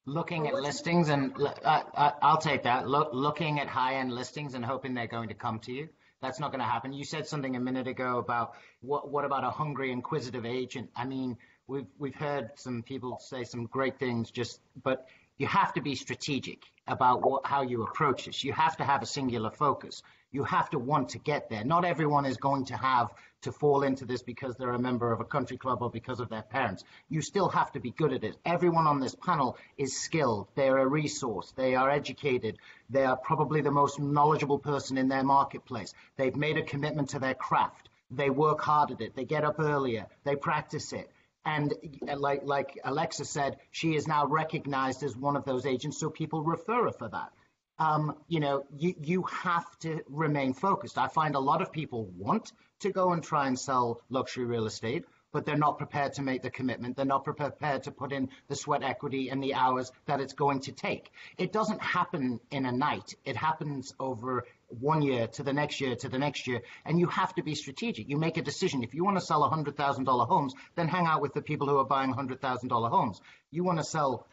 Looking at listings, and I'll take that. Looking at high-end listings and hoping they're going to come to you. That's not going to happen. You said something a minute ago about what about a hungry, inquisitive agent? I mean, we've heard some people say some great things, but you have to be strategic about how you approach this. You have to have a singular focus. You have to want to get there. Not everyone is going to have to fall into this because they're a member of a country club or because of their parents. You still have to be good at it. Everyone on this panel is skilled. They're a resource. They are educated. They are probably the most knowledgeable person in their marketplace. They've made a commitment to their craft. They work hard at it. They get up earlier. They practice it. And like Alexa said, she is now recognized as one of those agents, so people refer her for that. You know, you have to remain focused. I find a lot of people want to go and try and sell luxury real estate, but they're not prepared to make the commitment. They're not prepared to put in the sweat equity and the hours that it's going to take. It doesn't happen in a night. It happens over 1 year to the next year to the next year, and you have to be strategic. You make a decision. If you want to sell $100,000 homes, then hang out with the people who are buying $100,000 homes. You want to sell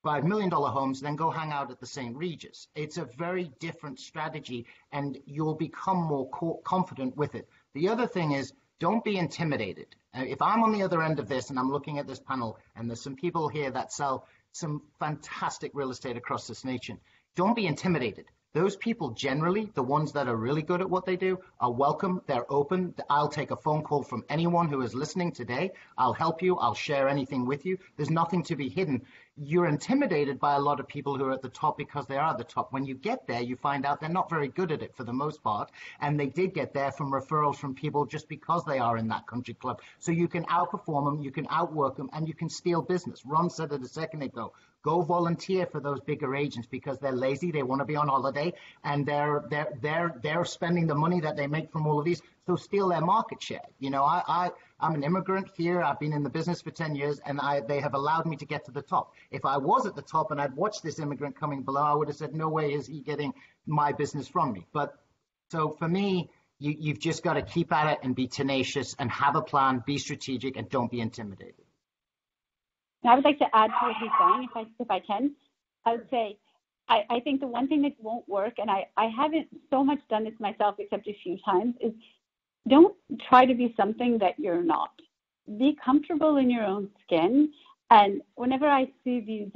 $5 million homes, then go hang out at the St. Regis. It's a very different strategy, and you'll become more confident with it. The other thing is, don't be intimidated. If I'm on the other end of this and I'm looking at this panel and there's some people here that sell some fantastic real estate across this nation, don't be intimidated. those people generally, the ones that are really good at what they do, are welcome. They're open. I'll take a phone call from anyone who is listening today. I'll help you. I'll share anything with you. There's nothing to be hidden. You're intimidated by a lot of people who are at the top because they are at the top. When you get there, you find out they're not very good at it for the most part. And they did get there from referrals from people just because they are in that country club. So you can outperform them, you can outwork them, and you can steal business. Ron said it a second ago. Go volunteer for those bigger agents because they're lazy, they want to be on holiday, and they're spending the money that they make from all of these. So steal their market share. You know, I'm an immigrant here. I've been in the business for 10 years, and they have allowed me to get to the top. If I was at the top and I'd watched this immigrant coming below, I would have said, no way is he getting my business from me. But so for me, you've just got to keep at it and be tenacious and have a plan, be strategic, and don't be intimidated. I would like to add to what he's saying, if I can. I would say, I think the one thing that won't work, and I haven't so much done this myself except a few times, is don't try to be something that you're not. Be comfortable in your own skin. And whenever I see these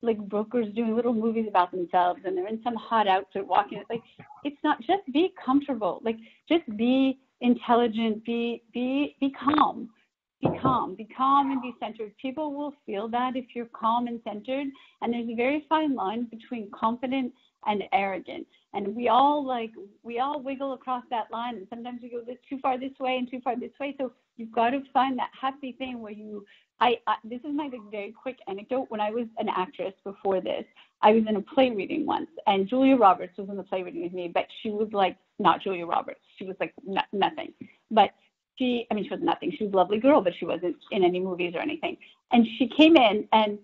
like brokers doing little movies about themselves and they're in some hot outfit walking, it's like, it's not, just be comfortable. Like, just be intelligent, be calm. Be calm and be centered. People will feel that if you're calm and centered. And there's a very fine line between confident and arrogant. And we all wiggle across that line. And sometimes we go too far this way and too far this way. So you've got to find that happy thing where this is my very quick anecdote. When I was an actress before this, I was in a play reading once, and Julia Roberts was in the play reading with me, but she was like not Julia Roberts. She was like nothing. But she was nothing. She was a lovely girl, but she wasn't in any movies or anything. And she came in, and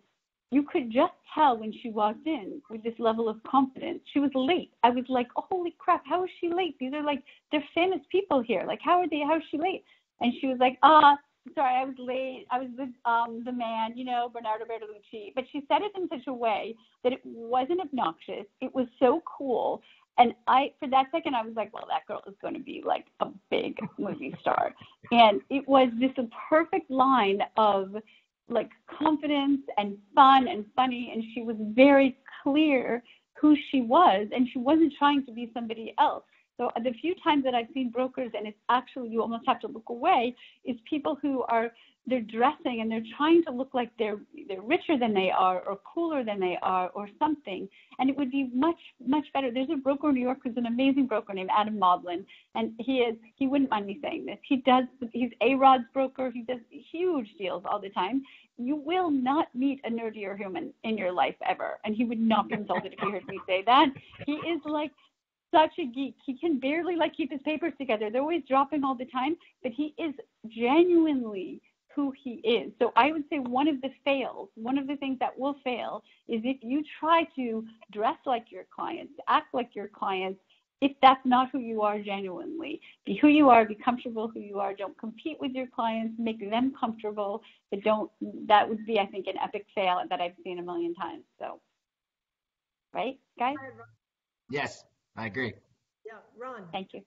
you could just tell when she walked in with this level of confidence. She was late. I was like, oh, holy crap, how is she late? These are like, they're famous people here. Like, how is she late? And she was like, sorry, I was late. I was with the man, Bernardo Bertolucci. But she said it in such a way that it wasn't obnoxious. It was so cool. And for that second, I was like, well, that girl is going to be like a big movie star. And it was just a perfect line of like confidence and fun and funny. And she was very clear who she was, and she wasn't trying to be somebody else. So the few times that I've seen brokers, and it's actually, you almost have to look away, is people who they're dressing and they're trying to look like they're richer than they are or cooler than they are or something. And it would be much, much better. There's a broker in New York who's an amazing broker named Adam Maudlin. And he wouldn't mind me saying this. He's A-Rod's broker. He does huge deals all the time. You will not meet a nerdier human in your life ever. And he would not be insulted if he heard me say that. He is like such a geek. He can barely keep his papers together. They're always dropping all the time, but he is genuinely who he is. So I would say one of the things that will fail is if you try to dress like your clients, act like your clients, if that's not who you are genuinely. Be who you are, be comfortable who you are. Don't compete with your clients, make them comfortable, but that would be, I think, an epic fail that I've seen a million times. So, right, guys? Yes, I agree. Yeah, Ron. Thank you.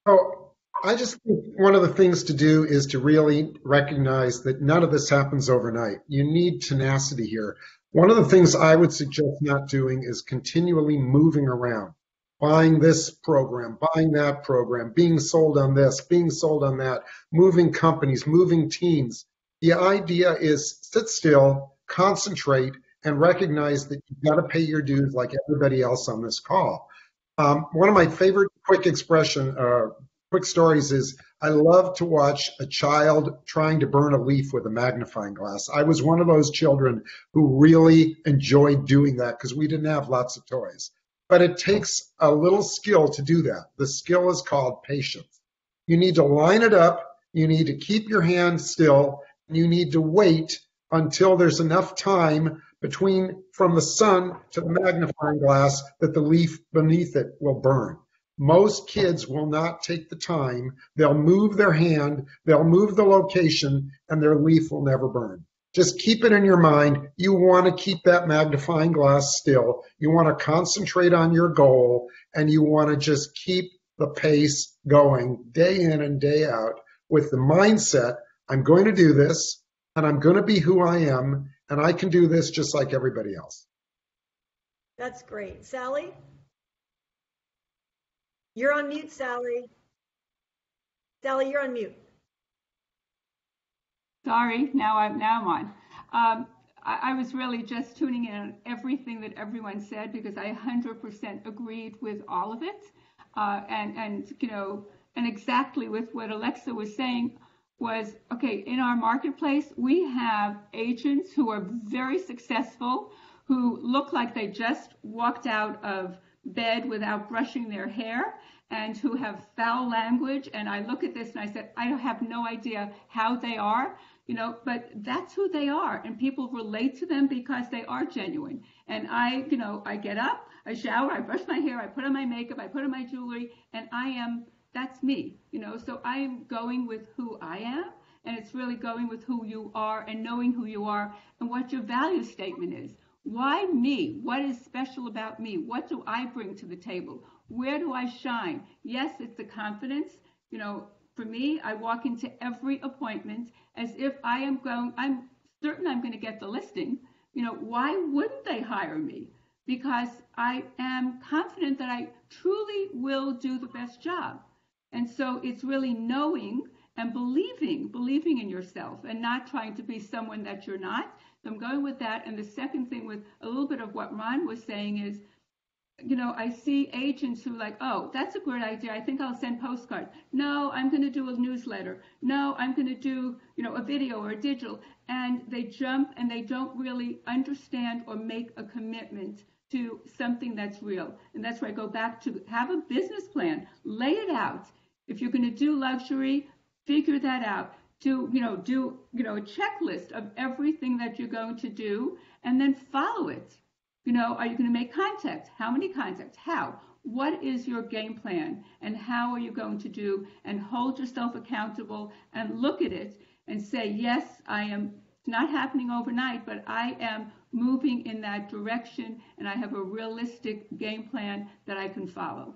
So I just think one of the things to do is to really recognize that none of this happens overnight. You need tenacity here. One of the things I would suggest not doing is continually moving around, buying this program, buying that program, being sold on this, being sold on that, moving companies, moving teams. The idea is sit still, concentrate, and recognize that you've got to pay your dues like everybody else on this call. One of my favorite quick stories is I love to watch a child trying to burn a leaf with a magnifying glass. I was one of those children who really enjoyed doing that because we didn't have lots of toys. But it takes a little skill to do that. The skill is called patience. You need to line it up. You need to keep your hand still. And you need to wait until there's enough time from the sun to the magnifying glass that the leaf beneath it will burn. Most kids will not take the time. They'll move their hand, they'll move the location, and their leaf will never burn. Just keep it in your mind. You want to keep that magnifying glass still. You want to concentrate on your goal, and you want to just keep the pace going day in and day out with the mindset, I'm going to do this, and I'm going to be who I am, and I can do this just like everybody else. That's great. Sally? You're on mute, Sally. Sally, you're on mute. Sorry, now I'm on. I was really just tuning in on everything that everyone said because I 100% agreed with all of it, and exactly with what Alexa was saying was, okay, in our marketplace we have agents who are very successful, who look like they just walked out of bed without brushing their hair, and who have foul language. And I look at this and I said, I have no idea how they are. But that's who they are, and people relate to them because they are genuine. And I get up, I shower, I brush my hair, I put on my makeup, I put on my jewelry, and that's me, so I'm going with who I am, and it's really going with who you are and knowing who you are and what your value statement is. Why me? What is special about me? What do I bring to the table? Where do I shine? Yes, it's the confidence, For me, I walk into every appointment as if I'm certain I'm going to get the listing. Why wouldn't they hire me? Because I am confident that I truly will do the best job. And so it's really knowing and believing in yourself and not trying to be someone that you're not. So I'm going with that. And the second thing, with a little bit of what Ron was saying, is I see agents who like, oh, that's a great idea. I think I'll send postcards. No, I'm going to do a newsletter. No, I'm going to do, a video or a digital. And they jump and they don't really understand or make a commitment to something that's real. And that's where I go back to have a business plan, lay it out. If you're going to do luxury, figure that out. Do a checklist of everything that you're going to do and then follow it. Are you going to make contacts? How many contacts? How? What is your game plan? And how are you going to do? And hold yourself accountable and look at it and say, yes, it's not happening overnight, but I am moving in that direction, and I have a realistic game plan that I can follow.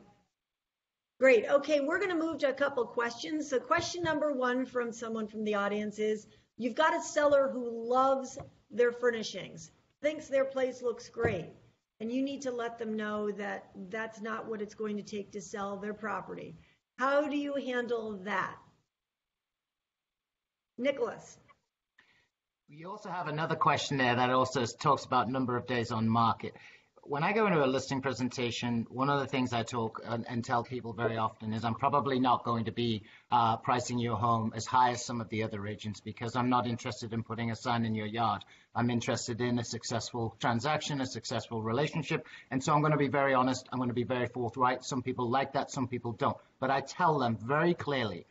Great. Okay, we're going to move to a couple questions. So question number one from someone from the audience is, you've got a seller who loves their furnishings, thinks their place looks great, and you need to let them know that that's not what it's going to take to sell their property. How do you handle that? Nicholas. You also have another question there that also talks about number of days on market. When I go into a listing presentation, one of the things I talk and tell people very often is I'm probably not going to be pricing your home as high as some of the other agents, because I'm not interested in putting a sign in your yard. I'm interested in a successful transaction, a successful relationship. And so I'm going to be very honest. I'm going to be very forthright. Some people like that, some people don't. But I tell them very clearly,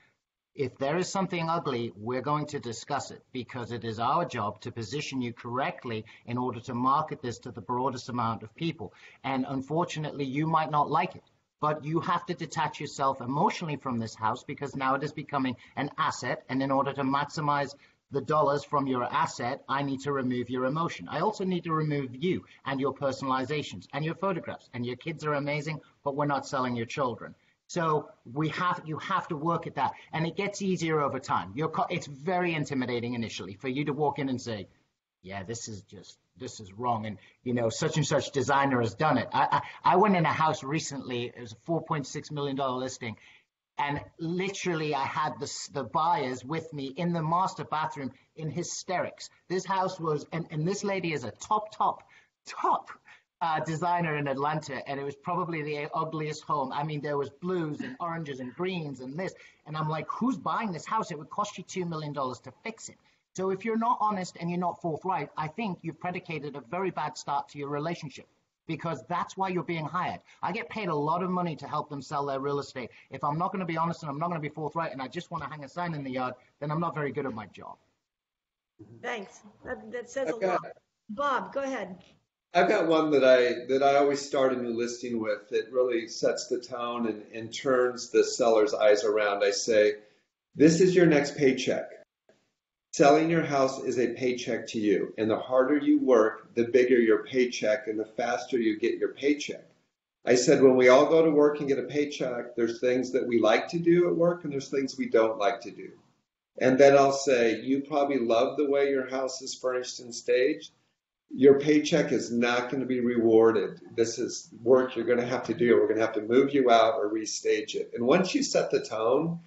if there is something ugly, we're going to discuss it, because it is our job to position you correctly in order to market this to the broadest amount of people. And unfortunately, you might not like it, but you have to detach yourself emotionally from this house, because now it is becoming an asset. And in order to maximize the dollars from your asset, I need to remove your emotion. I also need to remove you and your personalizations and your photographs. And your kids are amazing, but we're not selling your children. So you have to work at that, and it gets easier over time. It's very intimidating initially for you to walk in and say, yeah, this is wrong, and such and such designer has done it. I went in a house recently. It was a $4.6 million listing, and literally I had the buyers with me in the master bathroom in hysterics. This house was, and this lady is a top designer in Atlanta, and it was probably the ugliest home. I mean, there was blues and oranges and greens and this, and I'm like, who's buying this house? It would cost you $2 million to fix it. So if you're not honest and you're not forthright, I think you've predicated a very bad start to your relationship, because that's why you're being hired. I get paid a lot of money to help them sell their real estate. If I'm not going to be honest and I'm not going to be forthright and I just want to hang a sign in the yard, then I'm not very good at my job. Thanks. That says a lot. Bob, go ahead. I've got one that I always start a new listing with. It really sets the tone and turns the seller's eyes around. I say, this is your next paycheck. Selling your house is a paycheck to you. And the harder you work, the bigger your paycheck and the faster you get your paycheck. I said, when we all go to work and get a paycheck, there's things that we like to do at work and there's things we don't like to do. And then I'll say, you probably love the way your house is furnished and staged. your paycheck is not going to be rewarded. This is work you're going to have to do. We're going to have to move you out or restage it. And once you set the tone,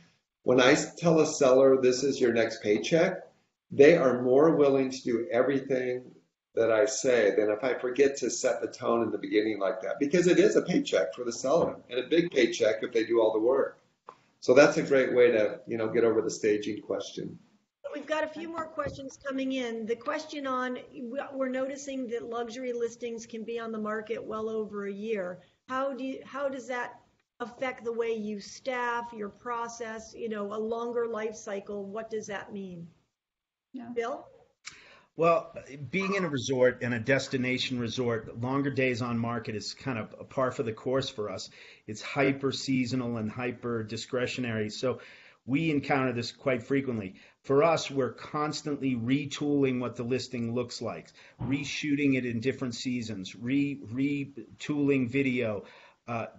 when I tell a seller this is your next paycheck, they are more willing to do everything that I say than if I forget to set the tone in the beginning like that, because it is a paycheck for the seller and a big paycheck if they do all the work. So that's a great way to, get over the staging question. We've got a few more questions coming in. The question on, we're noticing that luxury listings can be on the market well over a year. How does that affect the way you staff, your process, a longer life cycle? What does that mean? Yeah. Bill? Well, being in a resort and a destination resort, longer days on market is kind of a par for the course for us. It's hyper seasonal and hyper discretionary. So we encounter this quite frequently. For us, we're constantly retooling what the listing looks like, reshooting it in different seasons, retooling video,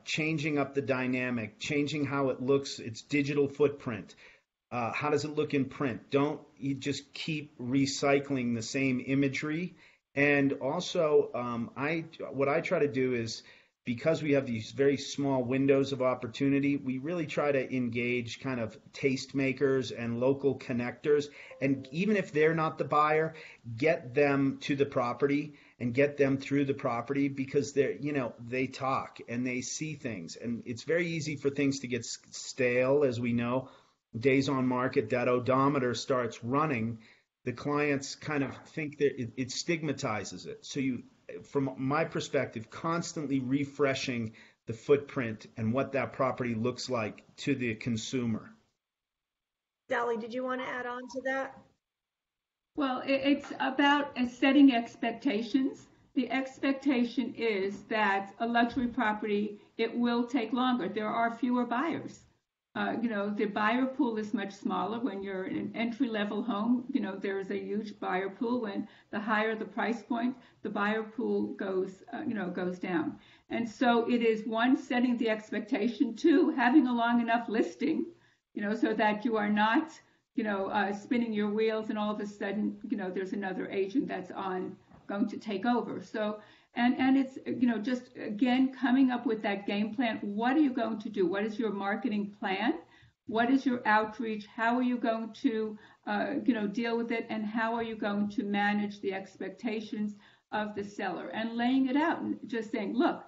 changing up the dynamic, changing how it looks, its digital footprint. How does it look in print? Don't you just keep recycling the same imagery? And also, what I try to do is, because we have these very small windows of opportunity, we really try to engage kind of tastemakers and local connectors. And even if they're not the buyer, get them to the property and get them through the property, because they talk and they see things. And it's very easy for things to get stale, as we know. Days on market, that odometer starts running, the clients kind of think that it stigmatizes it. So from my perspective, constantly refreshing the footprint and what that property looks like to the consumer. Sally, did you want to add on to that? Well, it's about setting expectations. The expectation is that a luxury property, it will take longer. There are fewer buyers. The buyer pool is much smaller. When you're in an entry-level home, there's a huge buyer pool. When the higher the price point, the buyer pool goes down. And so it is, one, setting the expectation, two, having a long enough listing, so that you are not, spinning your wheels and all of a sudden, there's another agent that's going to take over. So, and it's, just, again, coming up with that game plan. What are you going to do? What is your marketing plan? What is your outreach? How are you going to, deal with it? And how are you going to manage the expectations of the seller? And laying it out and just saying, look,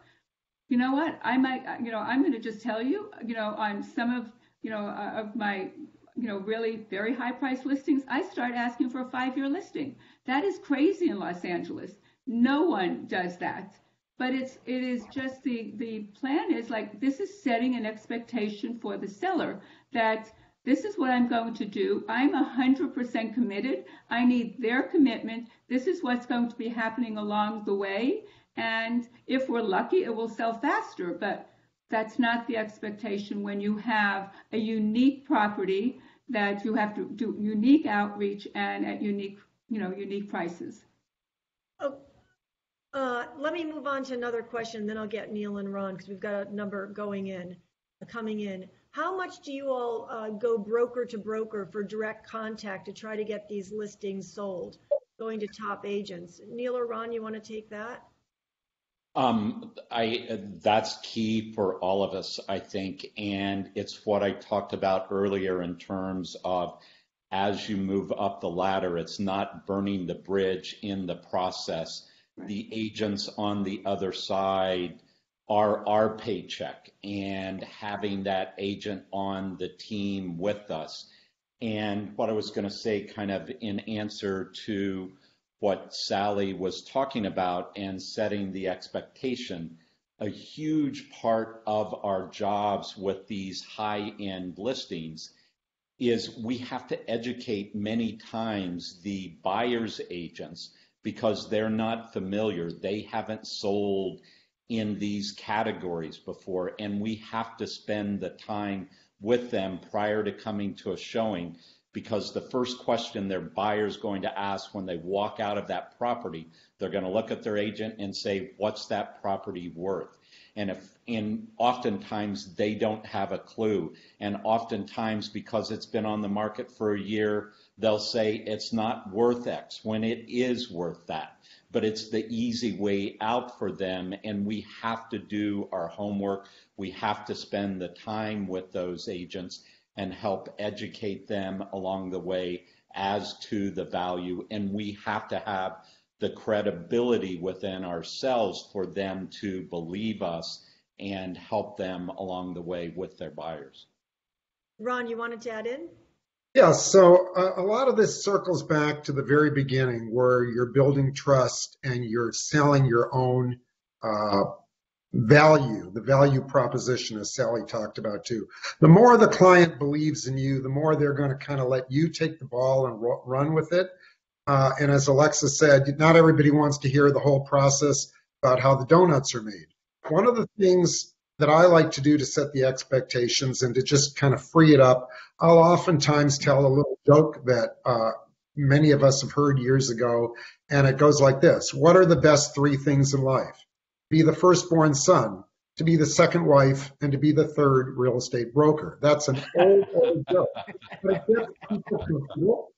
you know what? I might, I'm going to just tell you, on some of, of my, really very high price listings, I start asking for a 5-year listing. That is crazy in Los Angeles. No one does that, but it is just the plan is like, this is setting an expectation for the seller that this is what I'm going to do. I'm 100% committed. I need their commitment. This is what's going to be happening along the way. And if we're lucky, it will sell faster, but that's not the expectation when you have a unique property that you have to do unique outreach and at unique prices. Oh. Let me move on to another question, then I'll get Neal and Ron, because we've got a number coming in. How much do you all go broker to broker for direct contact to try to get these listings sold, going to top agents? Neal or Ron, you want to take that? That's key for all of us, I think, and it's what I talked about earlier in terms of, as you move up the ladder, it's not burning the bridge in the process. The agents on the other side are our paycheck, and having that agent on the team with us. And what I was going to say, kind of in answer to what Sally was talking about and setting the expectation, a huge part of our jobs with these high-end listings is we have to educate many times the buyer's agents, because they're not familiar. They haven't sold in these categories before, and we have to spend the time with them prior to coming to a showing, because the first question their buyer's going to ask when they walk out of that property, they're going to look at their agent and say, what's that property worth? And oftentimes they don't have a clue. And oftentimes, because it's been on the market for a year, they'll say it's not worth X when it is worth that. But it's the easy way out for them, and we have to do our homework. We have to spend the time with those agents and help educate them along the way as to the value. And we have to have the credibility within ourselves for them to believe us and help them along the way with their buyers. Ron, you wanted to add in? Yeah, so a lot of this circles back to the very beginning where you're building trust and you're selling your own value, the value proposition, as Sally talked about too. The more the client believes in you, the more they're going to kind of let you take the ball and run with it. And as Alexa said, not everybody wants to hear the whole process about how the donuts are made. One of the things that I like to do to set the expectations and to just kind of free it up, I'll oftentimes tell a little joke that many of us have heard years ago, and it goes like this. What are the best three things in life? Be the firstborn son, to be the second wife, and to be the third real estate broker. That's an old joke. But it gets people confused,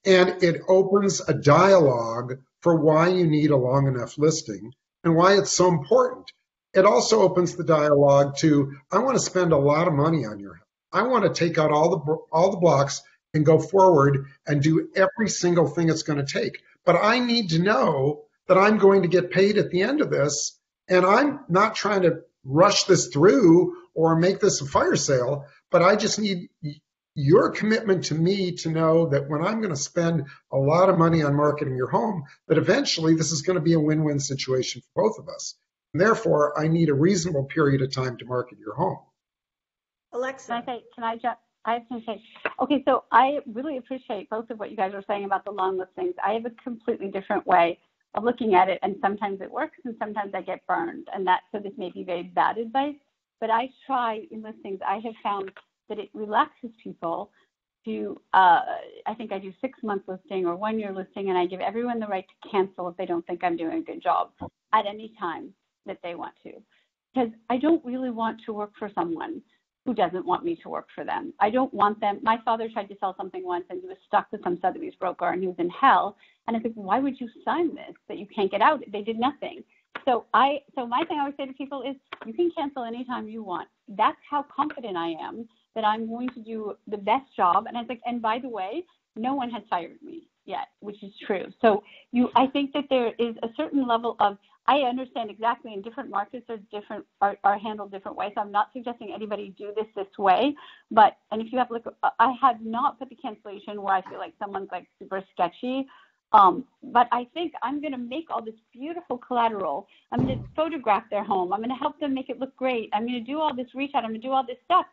and it opens a dialogue for why you need a long enough listing and why it's so important. It also opens the dialogue to, I want to spend a lot of money on your house. I want to take out all the blocks and go forward and do every single thing it's going to take. But I need to know that I'm going to get paid at the end of this, and I'm not trying to rush this through or make this a fire sale, but I just need your commitment to me to know that when I'm going to spend a lot of money on marketing your home, that eventually this is going to be a win-win situation for both of us. And therefore, I need a reasonable period of time to market your home. Alexa. Can I jump? I have to say, okay, so I really appreciate both of what you guys are saying about the long listings. I have a completely different way of looking at it, and sometimes it works and sometimes I get burned. And so this may be very bad advice, but I try in listings, I have found that it relaxes people to, I think I do 6-month listing or 1-year listing, and I give everyone the right to cancel if they don't think I'm doing a good job at any time that they want to. Because I don't really want to work for someone who doesn't want me to work for them. I don't want them. My father tried to sell something once and he was stuck with some Sotheby's broker and he was in hell. And I think, why would you sign this that you can't get out? They did nothing. So my thing I always say to people is, you can cancel anytime you want. That's how confident I am that I'm going to do the best job. And I was like, and by the way, no one has fired me yet, which is true. So I think that there is a certain level of, I understand exactly in different markets are handled different ways. So I'm not suggesting anybody do this way, and if you have I have not put the cancellation where I feel like someone's like super sketchy. But I think I'm going to make all this beautiful collateral. I'm going to photograph their home. I'm going to help them make it look great. I'm going to do all this reach out. I'm going to do all this stuff.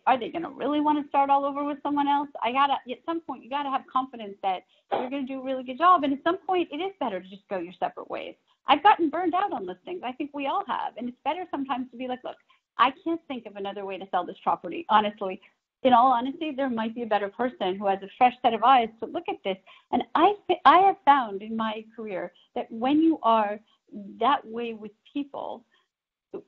Are they going to really want to start all over with someone else? At some point, you got to have confidence that you're going to do a really good job. And at some point, it is better to just go your separate ways. I've gotten burned out on listings. I think we all have. And it's better sometimes to be like, look, I can't think of another way to sell this property. Honestly, in all honesty, there might be a better person who has a fresh set of eyes to look at this. And I have found in my career that when you are that way with people,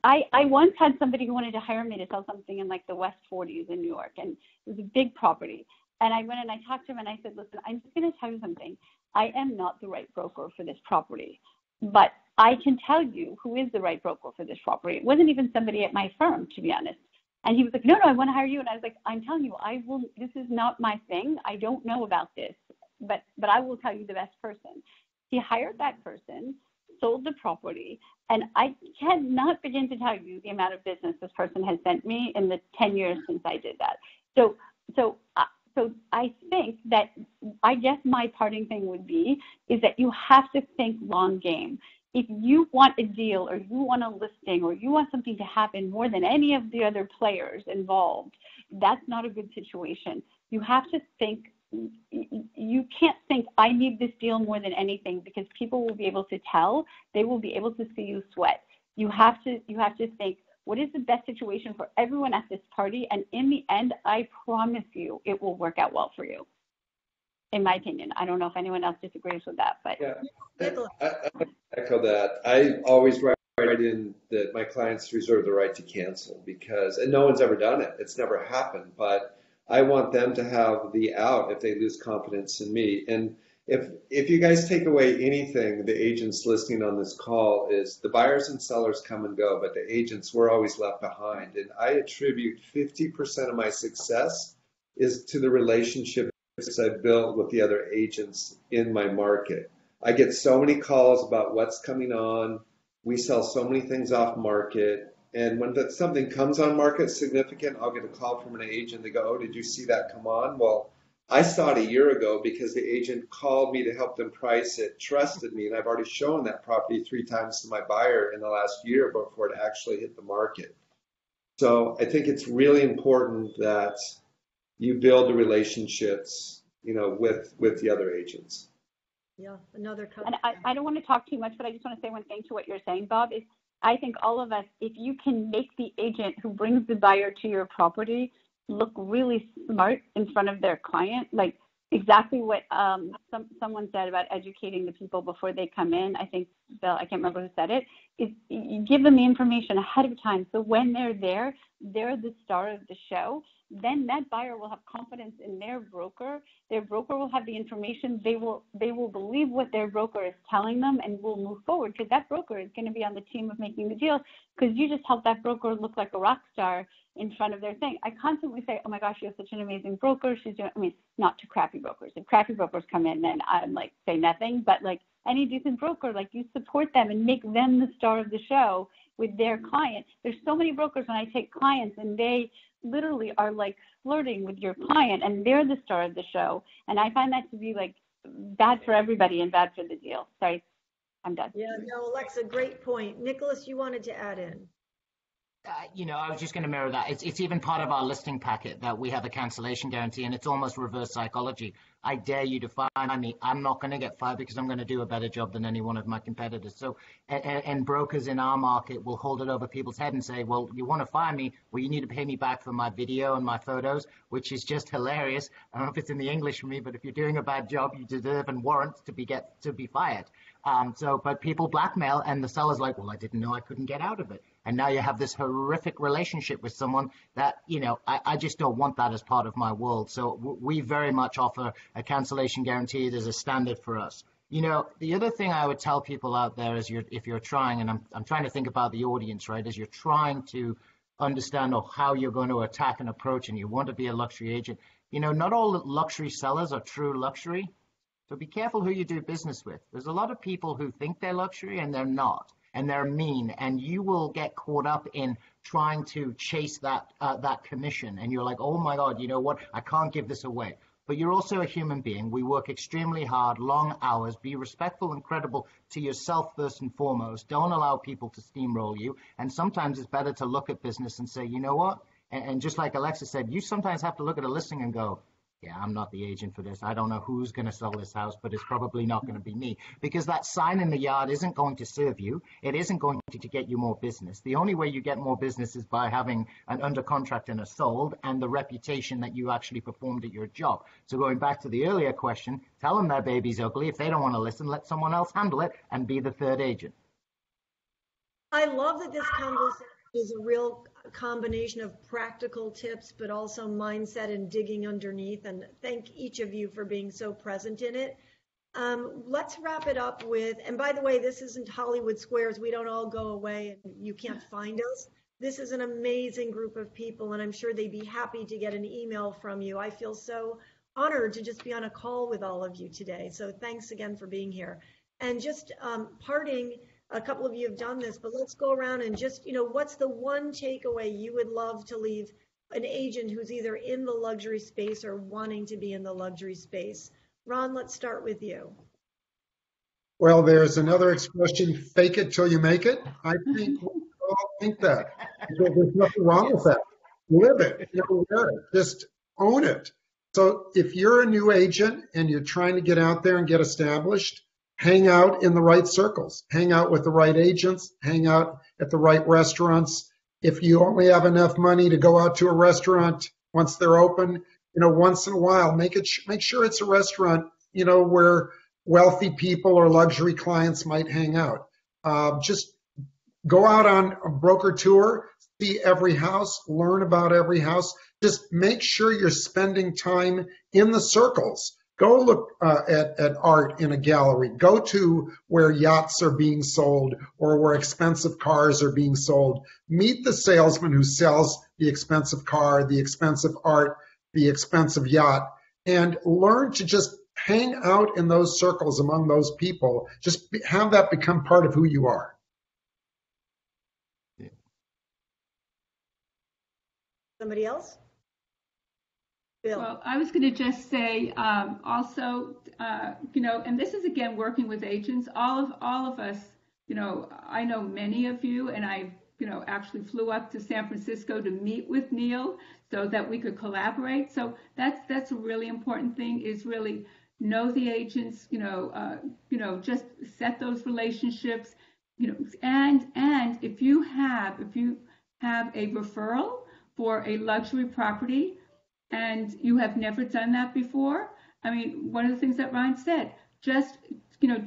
I once had somebody who wanted to hire me to sell something in like the West 40s in New York, and it was a big property. And I went and I talked to him and I said, listen, I'm just going to tell you something. I am not the right broker for this property, but I can tell you who is the right broker for this property. It wasn't even somebody at my firm, to be honest. And he was like, no, I want to hire you. And I was like, I'm telling you, this is not my thing. I don't know about this, but I will tell you the best person. He hired that person, sold the property, and I cannot begin to tell you the amount of business this person has sent me in the 10 years since I did that. So I think that, I guess my parting thing would be, is that you have to think long game. If you want a deal or you want a listing or you want something to happen more than any of the other players involved, that's not a good situation. You have to think, you can't think, I need this deal more than anything, because people will be able to tell, they will be able to see you sweat. You have to think, what is the best situation for everyone at this party? And in the end, I promise you, it will work out well for you. In my opinion, I don't know if anyone else disagrees with that, but yeah, I echo that. I always write in that my clients reserve the right to cancel, and no one's ever done it. It's never happened, but I want them to have the out if they lose confidence in me. And if you guys take away anything, the agents listening on this call is the buyers and sellers come and go, but the agents, we're always left behind. And I attribute 50% of my success is to the relationships I've built with the other agents in my market. I get so many calls about what's coming on. We sell so many things off market. And when something comes on market significant, I'll get a call from an agent. They go, oh, did you see that come on? Well, I saw it a year ago because the agent called me to help them price it, trusted me, and I've already shown that property 3 times to my buyer in the last year before it actually hit the market. So I think it's really important that you build the relationships, with the other agents. Yeah, another And I don't want to talk too much, but I just want to say one thing to what you're saying, Bob, is I think all of us, if you can make the agent who brings the buyer to your property look really smart in front of their client, like exactly what someone said about educating the people before they come in. I think, Bill, I can't remember who said it, is you give them the information ahead of time. So when they're there, they're the star of the show. Then that buyer will have confidence in their broker. Their broker will have the information. They will believe what their broker is telling them and will move forward because that broker is going to be on the team of making the deal because you just help that broker look like a rock star in front of their thing. I constantly say, oh my gosh, you have such an amazing broker. She's doing, not to crappy brokers. If crappy brokers come in, then I'm like, say nothing, but like any decent broker, like you support them and make them the star of the show with their client. There's so many brokers when I take clients and they literally are like flirting with your client and they're the star of the show. And I find that to be like bad for everybody and bad for the deal. Sorry, I'm done. Yeah, no, Alexa, great point. Nicholas, you wanted to add in. I was just going to mirror that. It's even part of our listing packet that we have a cancellation guarantee, and it's almost reverse psychology. I dare you to fire me. I'm not going to get fired because I'm going to do a better job than any one of my competitors. So, and brokers in our market will hold it over people's head and say, well, you want to fire me? Well, you need to pay me back for my video and my photos, which is just hilarious. I don't know if it's in the English for me, but if you're doing a bad job, you deserve and warrant to be fired. But people blackmail, and the seller's like, well, I didn't know I couldn't get out of it. And now you have this horrific relationship with someone that, I just don't want that as part of my world. So we very much offer a cancellation guarantee. There's a standard for us. The other thing I would tell people out there is if you're trying, and I'm trying to think about the audience, right, as you're trying to understand how you're going to attack an approach and you want to be a luxury agent, not all luxury sellers are true luxury. So be careful who you do business with. There's a lot of people who think they're luxury and they're not. And they're mean, and you will get caught up in trying to chase that commission. And you're like, oh my God, you know what? I can't give this away. But you're also a human being. We work extremely hard, long hours. Be respectful and credible to yourself first and foremost. Don't allow people to steamroll you. And sometimes it's better to look at business and say, you know what? And just like Alexa said, you sometimes have to look at a listing and go, yeah, I'm not the agent for this. I don't know who's going to sell this house, but it's probably not going to be me. Because that sign in the yard isn't going to serve you. It isn't going to get you more business. The only way you get more business is by having an under contract and a sold and the reputation that you actually performed at your job. So going back to the earlier question, tell them their baby's ugly. If they don't want to listen, let someone else handle it and be the third agent. I love that this conversation is a real combination of practical tips, but also mindset and digging underneath. And thank each of you for being so present in it. Let's wrap it up with, and by the way, this isn't Hollywood Squares. We don't all go away and you can't find us. This is an amazing group of people, and I'm sure they'd be happy to get an email from you. I feel so honored to just be on a call with all of you today. So thanks again for being here. And just parting, a couple of you have done this, but let's go around and just, what's the one takeaway you would love to leave an agent who's either in the luxury space or wanting to be in the luxury space? Ron, let's start with you. Well, there's another expression, fake it till you make it. I think we all think that. So there's nothing wrong with that. Live it, wear it, just own it. So if you're a new agent and you're trying to get out there and get established, hang out in the right circles, hang out with the right agents, hang out at the right restaurants. If you only have enough money to go out to a restaurant once they're open, once in a while, make sure it's a restaurant, where wealthy people or luxury clients might hang out. Just go out on a broker tour, see every house, learn about every house. Just make sure you're spending time in the circles. Go look at art in a gallery. Go to where yachts are being sold or where expensive cars are being sold. Meet the salesman who sells the expensive car, the expensive art, the expensive yacht, and learn to just hang out in those circles among those people. Just have that become part of who you are. Somebody else? Bill. Well, I was going to just say also, and this is again working with agents. All of us, I know many of you, and I, actually flew up to San Francisco to meet with Neal so that we could collaborate. So that's a really important thing. Is really know the agents. Just set those relationships. And if you have a referral for a luxury property, and you have never done that before, I mean, one of the things that Ryan said, just,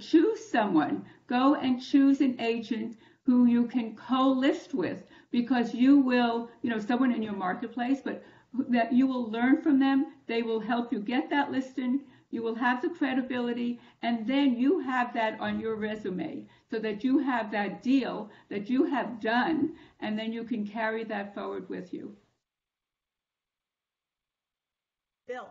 choose someone. Go and choose an agent who you can co-list with, because you will, someone in your marketplace, but that you will learn from them. They will help you get that listing. You will have the credibility, and then you have that on your resume so that you have that deal that you have done, and then you can carry that forward with you. Bill.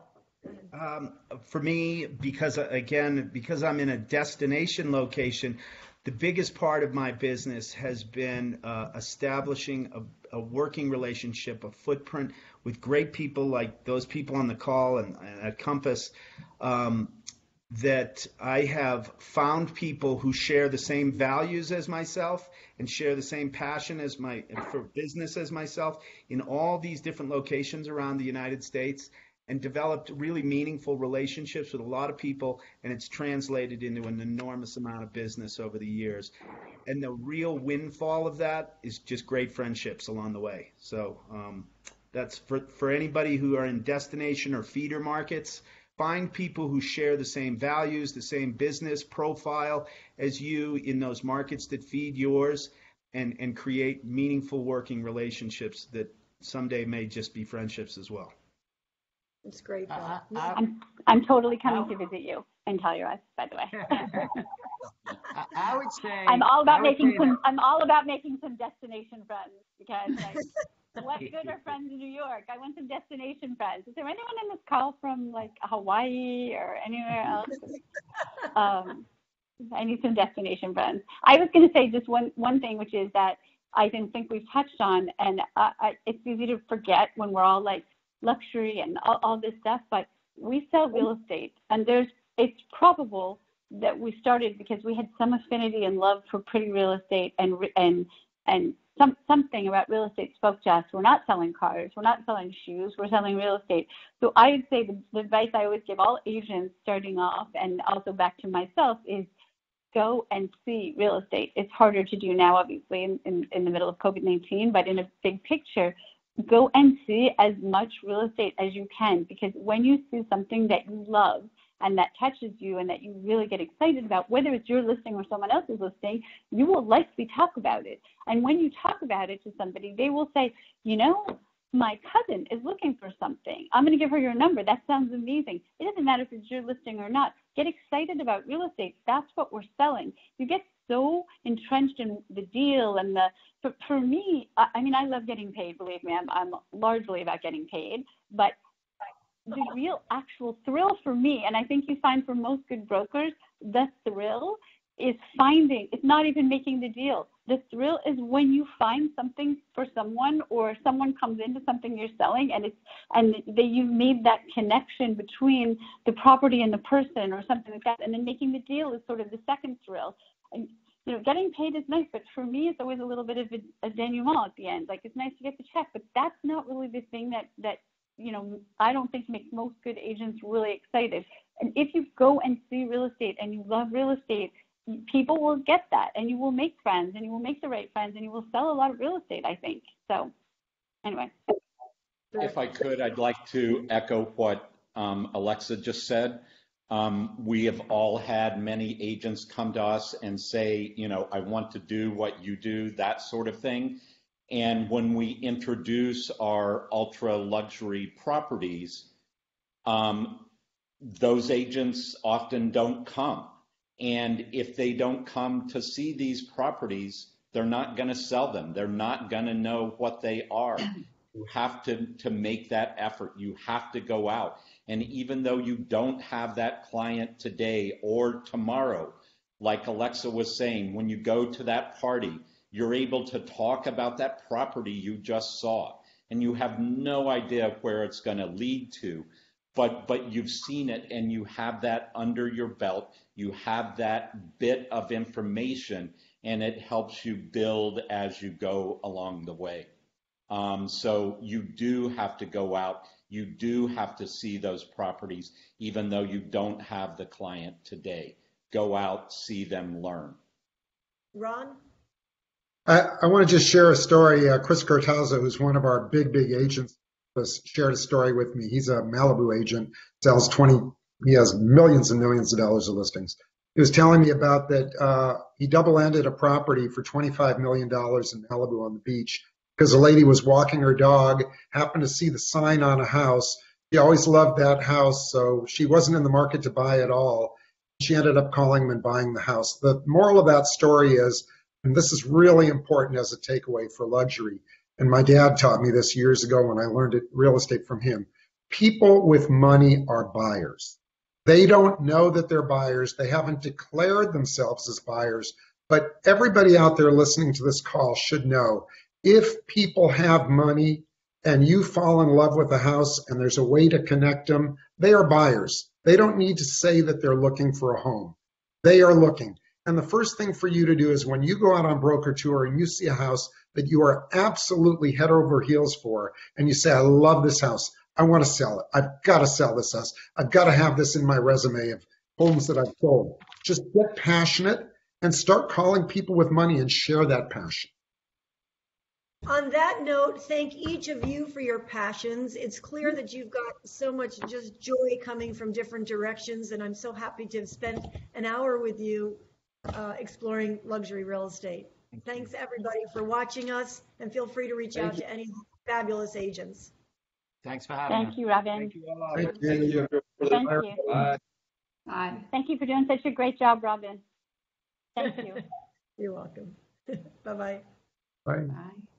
For me, because I'm in a destination location, the biggest part of my business has been establishing a working relationship, a footprint with great people like those people on the call and at Compass, that I have found people who share the same values as myself and share the same passion for business as myself in all these different locations around the United States, and developed really meaningful relationships with a lot of people, and it's translated into an enormous amount of business over the years. And the real windfall of that is just great friendships along the way. So that's for anybody who are in destination or feeder markets. Find people who share the same values, the same business profile as you in those markets that feed yours, and create meaningful working relationships that someday may just be friendships as well. It's great, Bill. I'm totally coming to visit you in Telluride, by the way. I would say I'm all about making some destination friends, because what good are friends in New York? I want some destination friends. Is there anyone in this call from like Hawaii or anywhere else? I need some destination friends. I was going to say just one thing, which is that I didn't think we've touched on, and it's easy to forget when we're all like luxury and all this stuff, but we sell real estate, and it's probable that we started because we had some affinity and love for pretty real estate, and something about real estate spoke to us. We're not selling cars, we're not selling shoes, we're selling real estate. So I would say the advice I always give all agents starting off, and also back to myself, is go and see real estate. It's harder to do now, obviously, in the middle of COVID-19, but in a big picture, go and see as much real estate as you can, because when you see something that you love and that touches you and that you really get excited about, whether it's your listing or someone else's listing, you will likely talk about it. And when you talk about it to somebody, they will say, my cousin is looking for something. I'm going to give her your number. That sounds amazing. It doesn't matter if it's your listing or not. Get excited about real estate. That's what we're selling. You get so entrenched in the deal and for me, I mean, I love getting paid. Believe me, I'm largely about getting paid. But the real actual thrill for me, and I think you find for most good brokers, the thrill is finding. It's not even making the deal. The thrill is when you find something for someone, or someone comes into something you're selling, and you've made that connection between the property and the person, or something like that, and then making the deal is sort of the second thrill. And, getting paid is nice, but for me, it's always a little bit of a denouement at the end. Like, it's nice to get the check, but that's not really the thing that I don't think makes most good agents really excited. And if you go and see real estate and you love real estate, people will get that, and you will make friends, and you will make the right friends, and you will sell a lot of real estate, I think. So anyway. If I could, I'd like to echo what Alexa just said. We have all had many agents come to us and say, I want to do what you do, that sort of thing. And when we introduce our ultra luxury properties, those agents often don't come. And if they don't come to see these properties, they're not going to sell them. They're not going to know what they are. You have to make that effort. You have to go out. And even though you don't have that client today or tomorrow, like Alexa was saying, when you go to that party, you're able to talk about that property you just saw. And you have no idea where it's going to lead to. But you've seen it and you have that under your belt. You have that bit of information and it helps you build as you go along the way. So you do have to go out. You do have to see those properties, even though you don't have the client today. Go out, see them, learn. Ron? I want to just share a story. Chris Cortazzo, who's one of our big agents, shared a story with me. He's a Malibu agent, he has millions and millions of dollars of listings. He was telling me about that he double-ended a property for $25 million in Malibu on the beach because a lady was walking her dog, happened to see the sign on a house. She always loved that house, so she wasn't in the market to buy at all. She ended up calling him and buying the house. The moral of that story is, and this is really important as a takeaway for luxury, and my dad taught me this years ago when I learned real estate from him. People with money are buyers. They don't know that they're buyers. They haven't declared themselves as buyers. But everybody out there listening to this call should know, if people have money and you fall in love with a house and there's a way to connect them, they are buyers. They don't need to say that they're looking for a home. They are looking. And the first thing for you to do is when you go out on broker tour and you see a house that you are absolutely head over heels for, and you say, I love this house. I want to sell it. I've got to sell this house. I've got to have this in my resume of homes that I've sold. Just get passionate and start calling people with money and share that passion. On that note, thank each of you for your passions. It's clear that you've got so much just joy coming from different directions, and I'm so happy to have spent an hour with you exploring luxury real estate. Thanks everybody for watching us, and feel free to reach out to any fabulous agents. Thanks for having us. Thank you, Robin. Thank you all. Thank you. Thank you. Bye. Bye. Thank you for doing such a great job, Robin. Thank you. You're welcome. Bye-bye. Bye. Bye.